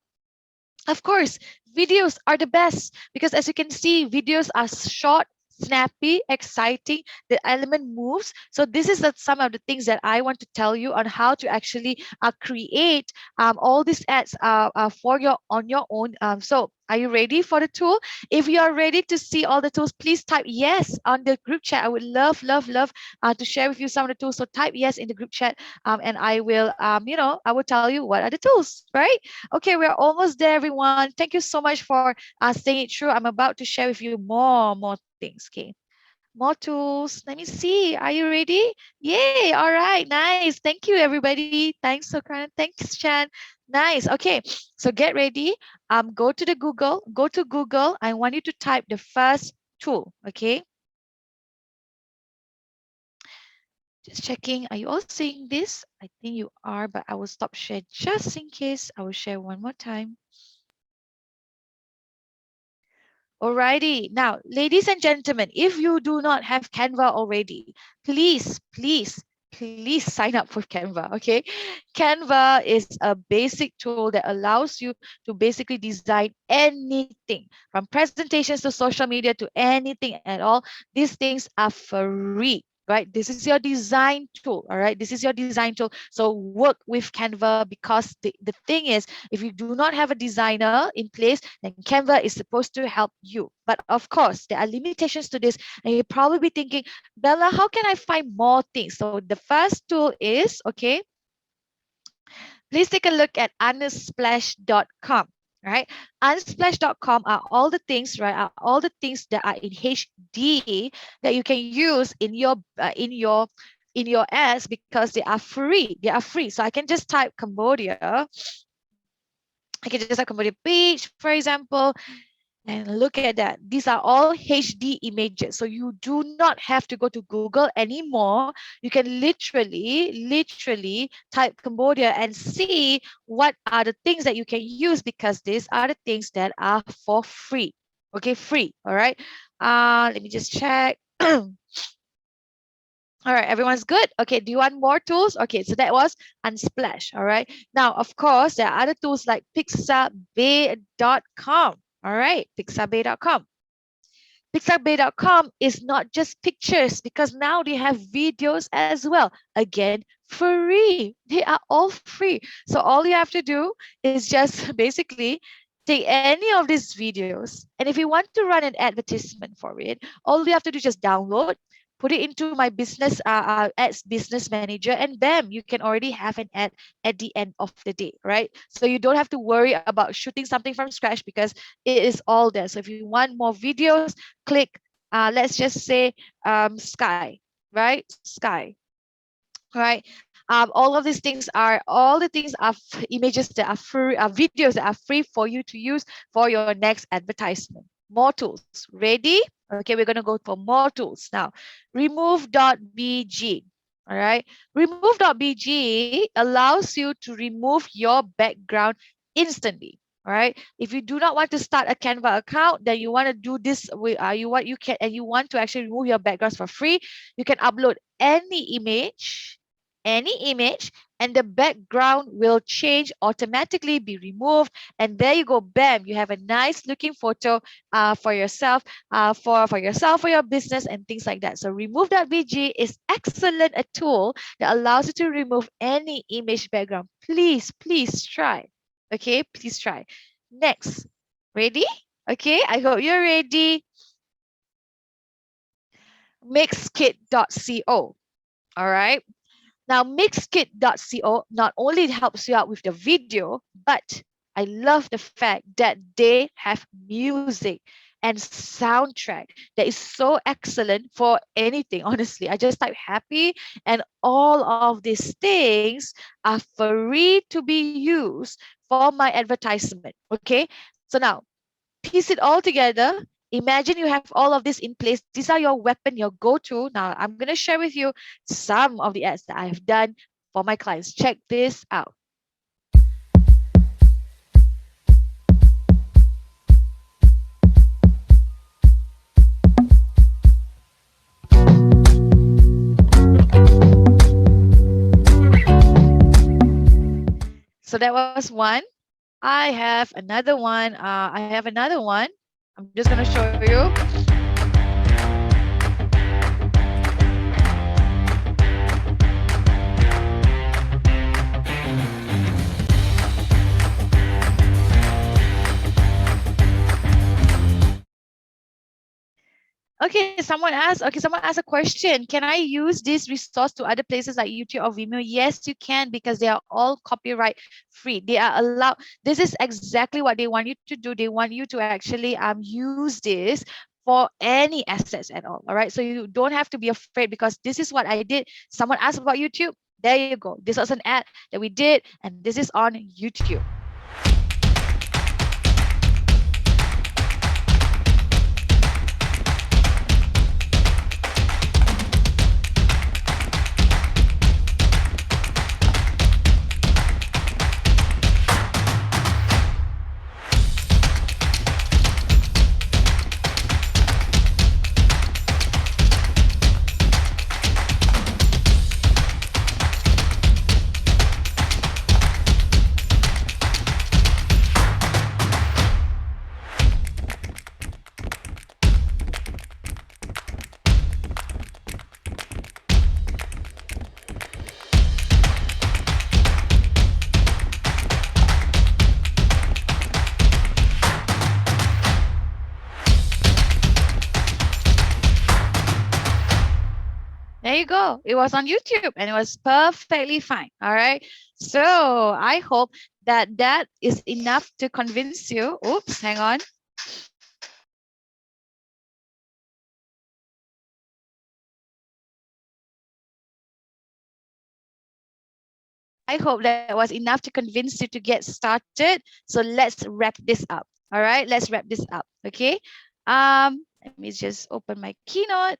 S2: of course, videos are the best, because as you can see, videos are short, snappy, exciting. The element moves. So this is some of the things that I want to tell you on how to actually create all these ads on your own. So are you ready for the tool? If you are ready to see all the tools, please type yes on the group chat. I would love to share with you some of the tools. So type yes in the group chat, and I will I will tell you what are the tools, right? Okay, we're almost there, everyone. Thank you so much for staying it through. I'm about to share with you more things. Okay, more tools. Let me see. Are you ready? Yay! All right, nice. Thank you, everybody. Thanks, Sokran. Thanks, Chan. Nice. Okay, so get ready. Go to Google. Go to Google. I want you to type the first tool. Okay. Just checking. Are you all seeing this? I think you are, but I will stop share just in case. I will share one more time. Alrighty, now, ladies and gentlemen, if you do not have Canva already, please sign up for Canva, okay? Canva is a basic tool that allows you to basically design anything, from presentations to social media to anything at all. These things are free. Right, this is your design tool. All right, this is your design tool. So work with Canva, because the thing is, if you do not have a designer in place, then Canva is supposed to help you. But of course, there are limitations to this, and you're probably thinking, Bella, how can I find more things? So the first tool is, okay, please take a look at unsplash.com. Right, unsplash.com are all the things, right? Are all the things that are in HD that you can use in your ads, because they are free. They are free. So I can just type Cambodia. I can just type Cambodia beach, for example, And look at that. These are all HD images. So you do not have to go to Google anymore. You can literally type Cambodia and see what are the things that you can use, because these are the things that are for free. Okay, free. All right. Let me just check. All right, everyone's good. Okay, do you want more tools? Okay, so that was Unsplash. All right. Now, of course, there are other tools like pixabay.com. All right, pixabay.com. Pixabay.com is not just pictures, because now they have videos as well. Again, free. They are all free. So all you have to do is just basically take any of these videos. And if you want to run an advertisement for it, all you have to do is just download, put it into my business ads business manager, and bam, you can already have an ad at the end of the day, right? So you don't have to worry about shooting something from scratch, because it is all there. So if you want more videos, click, let's just say sky, right? Sky, right? All the things are images that are free, videos that are free for you to use for your next advertisement. More tools. Ready? Okay, we're going to go for more tools now. Remove.bg. All right. Remove.bg allows you to remove your background instantly. All right. If you do not want to start a Canva account, then you want to do this with you want to actually remove your backgrounds for free, you can upload any image, and the background will change, automatically be removed, and there you go, bam, you have a nice looking photo for yourself, for your business and things like that. So remove.bg is excellent, a tool that allows you to remove any image background. Please try. Okay, please try. Next, ready? Okay, I hope you're ready. Mixkit.co. All right. Now, mixkit.co not only helps you out with the video, but I love the fact that they have music and soundtrack that is so excellent for anything. Honestly, I just type happy, and all of these things are free to be used for my advertisement. Okay, so now piece it all together. Imagine you have all of this in place. These are your weapon, your go-to. Now, I'm going to share with you some of the ads that I've done for my clients. Check this out. So that was one. I have another one. I'm just going to show you. Okay, someone asked a question. Can I use this resource to other places like YouTube or Vimeo? Yes, you can, because they are all copyright free. They are allowed. This is exactly what they want you to do. They want you to actually use this for any assets at all. All right. So you don't have to be afraid, because this is what I did. Someone asked about YouTube. There you go. This was an ad that we did, and this is on YouTube. There you go. It was on YouTube and it was perfectly fine. All right. So I hope that that is enough to convince you. Oops, hang on. I hope that was enough to convince you to get started. So let's wrap this up. All right, let's wrap this up. Okay. Let me just open my keynote.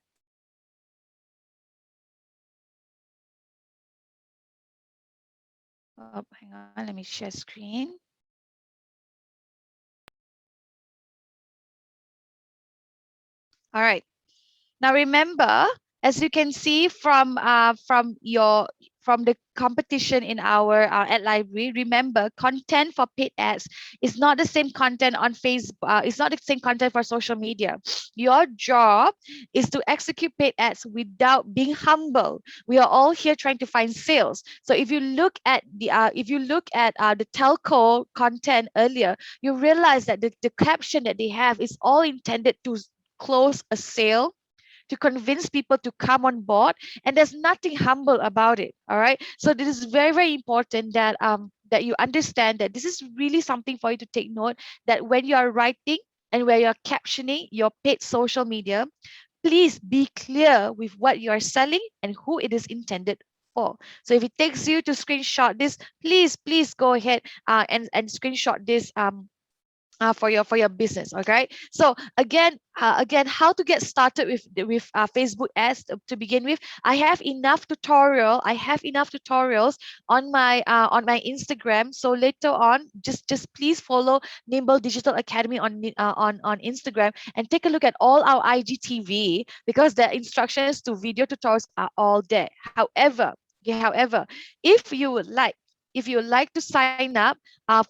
S2: Oh, hang on, let me share screen. All right. Now remember, as you can see from the competition in our ad library, remember content for paid ads is not the same content on Facebook. It's not the same content for social media. Your job is to execute paid ads without being humble. We are all here trying to find sales. So if you look at the telco content earlier, you realize that the caption that they have is all intended to close a sale, to convince people to come on board, and there's nothing humble about it. All right, so this is very, very important that you understand that this is really something for you to take note, that when you are writing and when you're captioning your paid social media, please be clear with what you are selling and who it is intended for. So if it takes you to screenshot this, please go ahead and screenshot this for your business. Okay, so again, how to get started with Facebook ads to begin with. I have enough tutorials on my Instagram, so later on just please follow Nimble Digital Academy on Instagram and take a look at all our IGTV, because the instructions to video tutorials are all there. However, if you would like to sign up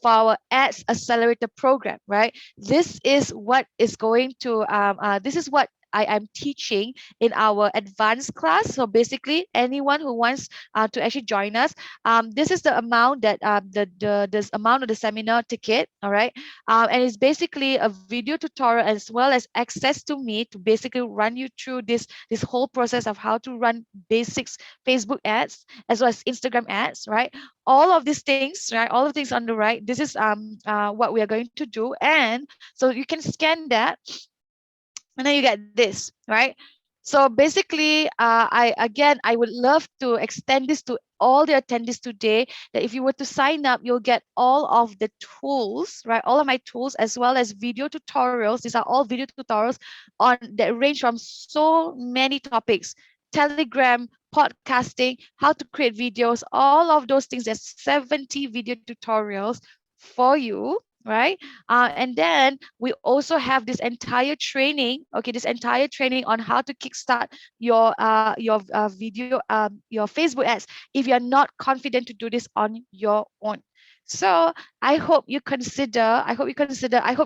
S2: for our ads accelerator program, right? This is what I am teaching in our advanced class. So basically, anyone who wants to actually join us, this is the amount that this amount of the seminar ticket, all right? And it's basically a video tutorial as well as access to me to basically run you through this whole process of how to run basics Facebook ads as well as Instagram ads, right? All of these things, right? All of things on the right. This is what we are going to do, and so you can scan that, and then you get this, right? So basically, I would love to extend this to all the attendees today, that if you were to sign up, you'll get all of the tools, right? All of my tools as well as video tutorials. These are all video tutorials on that range from so many topics: Telegram, podcasting, how to create videos, all of those things. There's 70 video tutorials for you, right? And then we also have this entire training, okay, this entire training on how to kickstart your Facebook ads if you're not confident to do this on your own. So I hope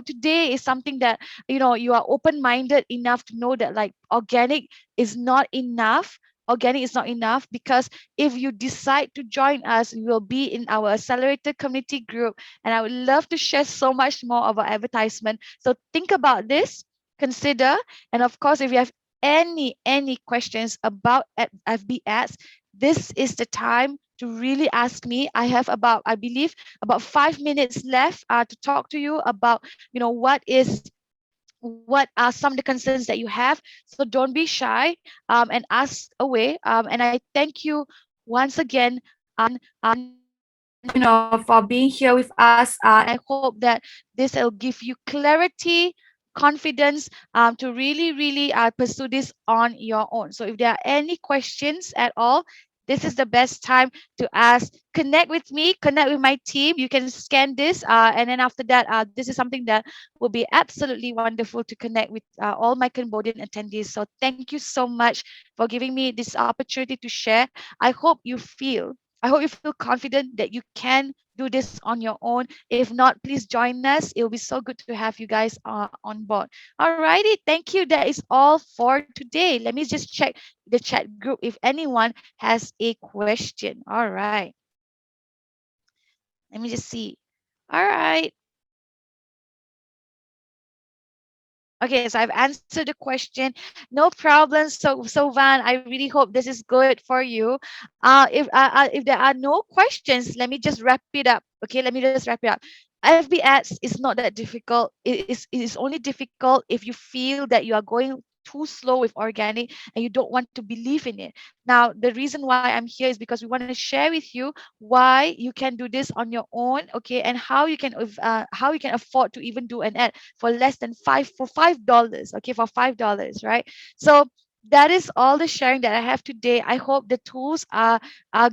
S2: today is something that you are open-minded enough to know that like organic is not enough. Organic is not enough, because if you decide to join us, you will be in our accelerator community group, and I would love to share so much more of our advertisement. So think about this, consider, and of course, if you have any questions about FB ads, this is the time to really ask me. I have I believe about 5 minutes left to talk to you about what are some of the concerns that you have. So don't be shy, and ask away. And I thank you once again, for being here with us. I hope that this will give you clarity, confidence, to really pursue this on your own. So if there are any questions at all, this is the best time to ask. Connect with me, connect with my team. You can scan this, and then after that, this is something that will be absolutely wonderful to connect with all my Cambodian attendees. So thank you so much for giving me this opportunity to share. I hope you feel confident that you can do this on your own. If not, please join us. It will be so good to have you guys on board. Alrighty, thank you. That is all for today. Let me just check the chat group if anyone has a question. All right. Let me just see. All right. Okay, so I've answered the question. No problem. So Van, I really hope this is good for you. If there are no questions, let me just wrap it up. Okay, let me just wrap it up. FB ads is not that difficult. It is only difficult if you feel that you are going too slow with organic and you don't want to believe in it. Now, the reason why I'm here is because we want to share with you why you can do this on your own, okay, and how you can afford to even do an ad for less than $5, okay, for $5, right? So that is all the sharing that I have today. I hope the tools are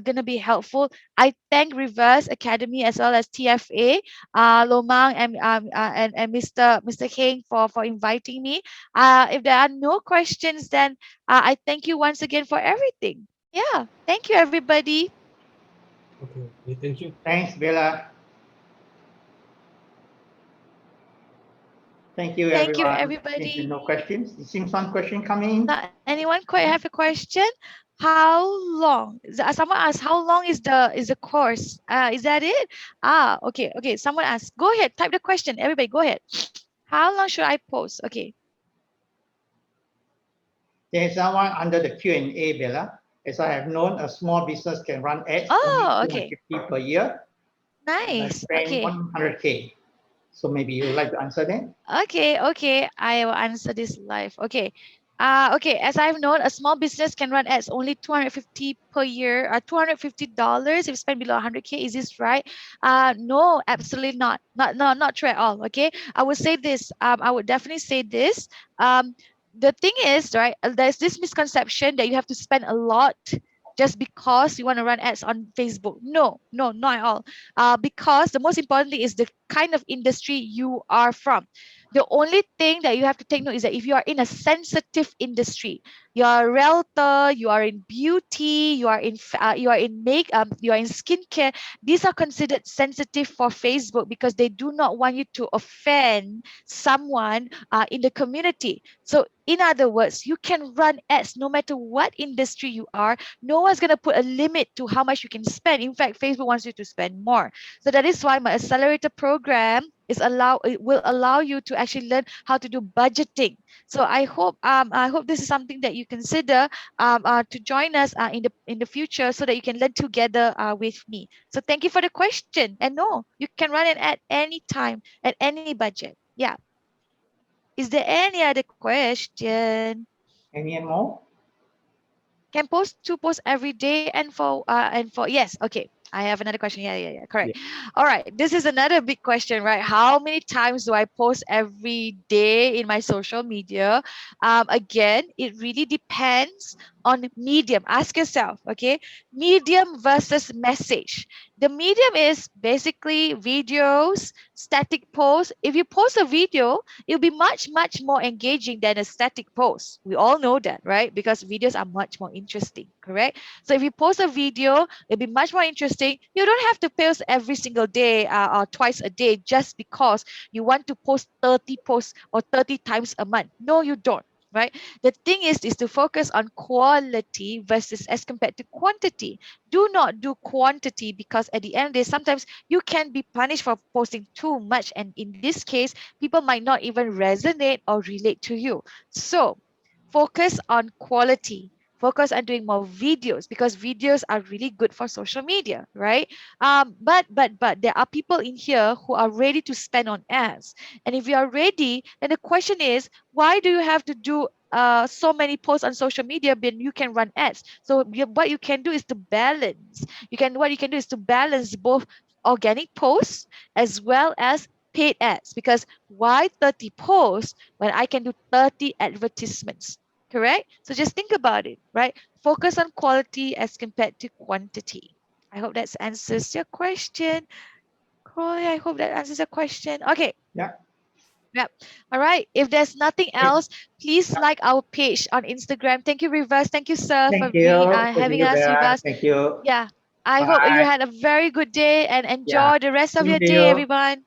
S2: gonna be helpful. I thank Reverse Academy as well as TFA, Lomang and Mr. Heng for inviting me. If there are no questions, then I thank you once again for everything. Yeah, thank you, everybody.
S8: Okay, thank you.
S1: Thanks, Bella. Thank you,
S2: Thank you,
S1: everyone. Since
S2: everybody.
S1: no questions, it seems one question coming in.
S2: Anyone quite have a question? How long? Someone asked, how long is the course? Is that it? Okay. Someone asked. Go ahead, type the question. Everybody, go ahead. How long should I post? Okay.
S1: There's someone under the Q&A, Bella. As I have known, a small business can run ads
S2: Oh,
S1: only
S2: okay.
S1: 250 per year. And I
S2: Nice.
S1: spend
S2: Okay.
S1: 100K. So maybe you would like to answer that?
S2: Okay. I will answer this live. Okay. Okay. As I've known, a small business can run ads only 250 per year, $250 if you spend below 100K. Is this right? No, absolutely not. Not true at all. Okay. I would say this. I would definitely say this. The thing is, right, there's this misconception that you have to spend a lot just because you want to run ads on Facebook. No, not at all. Because the most importantly is the kind of industry you are from. The only thing that you have to take note is that if you are in a sensitive industry, you are a realtor, you are in beauty, you are in skincare, these are considered sensitive for Facebook because they do not want you to offend someone in the community. So in other words, you can run ads no matter what industry you are. No one's going to put a limit to how much you can spend. In fact, Facebook wants you to spend more. So that is why my accelerator program it will allow you to actually learn how to do budgeting. So I hope this is something that you consider to join us in the future so that you can learn together with me. So thank you for the question. And no, you can run it at any time, at any budget. Yeah. Is there any other question?
S1: Any more?
S2: Can post every day and for yes, okay. I have another question. Yeah, correct. All right, this is another big question, right? How many times do I post every day in my social media? Again, it really depends on medium. Ask yourself, okay? Medium versus message. The medium is basically videos, static posts. If you post a video, it'll be much more engaging than a static post. We all know that, right? Because videos are much more interesting, correct? So if you post a video, it'll be much more interesting. You don't have to post every single day or twice a day just because you want to post 30 posts or 30 times a month. No, you don't. Right. The thing is to focus on quality versus as compared to quantity. Do not do quantity because at the end of the day, sometimes you can be punished for posting too much. And in this case, people might not even resonate or relate to you. So focus on quality. Focus on doing more videos because videos are really good for social media, right? But there are people in here who are ready to spend on ads. And if you are ready, then the question is, why do you have to do so many posts on social media when you can run ads? So what you can do is to balance. What you can do is to balance both organic posts as well as paid ads, because why 30 posts when I can do 30 advertisements? Correct? So just think about it, right? Focus on quality as compared to quantity. I hope that answers your question. Croy, I hope that answers your question. Okay.
S1: Yeah.
S2: Yep. All right. If there's nothing else, please like our page on Instagram. Thank you, Reverse. Thank you, sir,
S1: Thank
S2: for
S1: you.
S2: being
S1: Thank
S2: having
S1: you,
S2: us,
S1: Bella.
S2: Reverse.
S1: Thank you.
S2: Yeah. I hope you
S1: Bye.
S2: had a very good day and enjoy
S1: Yeah.
S2: the rest of
S1: Same
S2: your
S1: to
S2: day,
S1: you.
S2: everyone.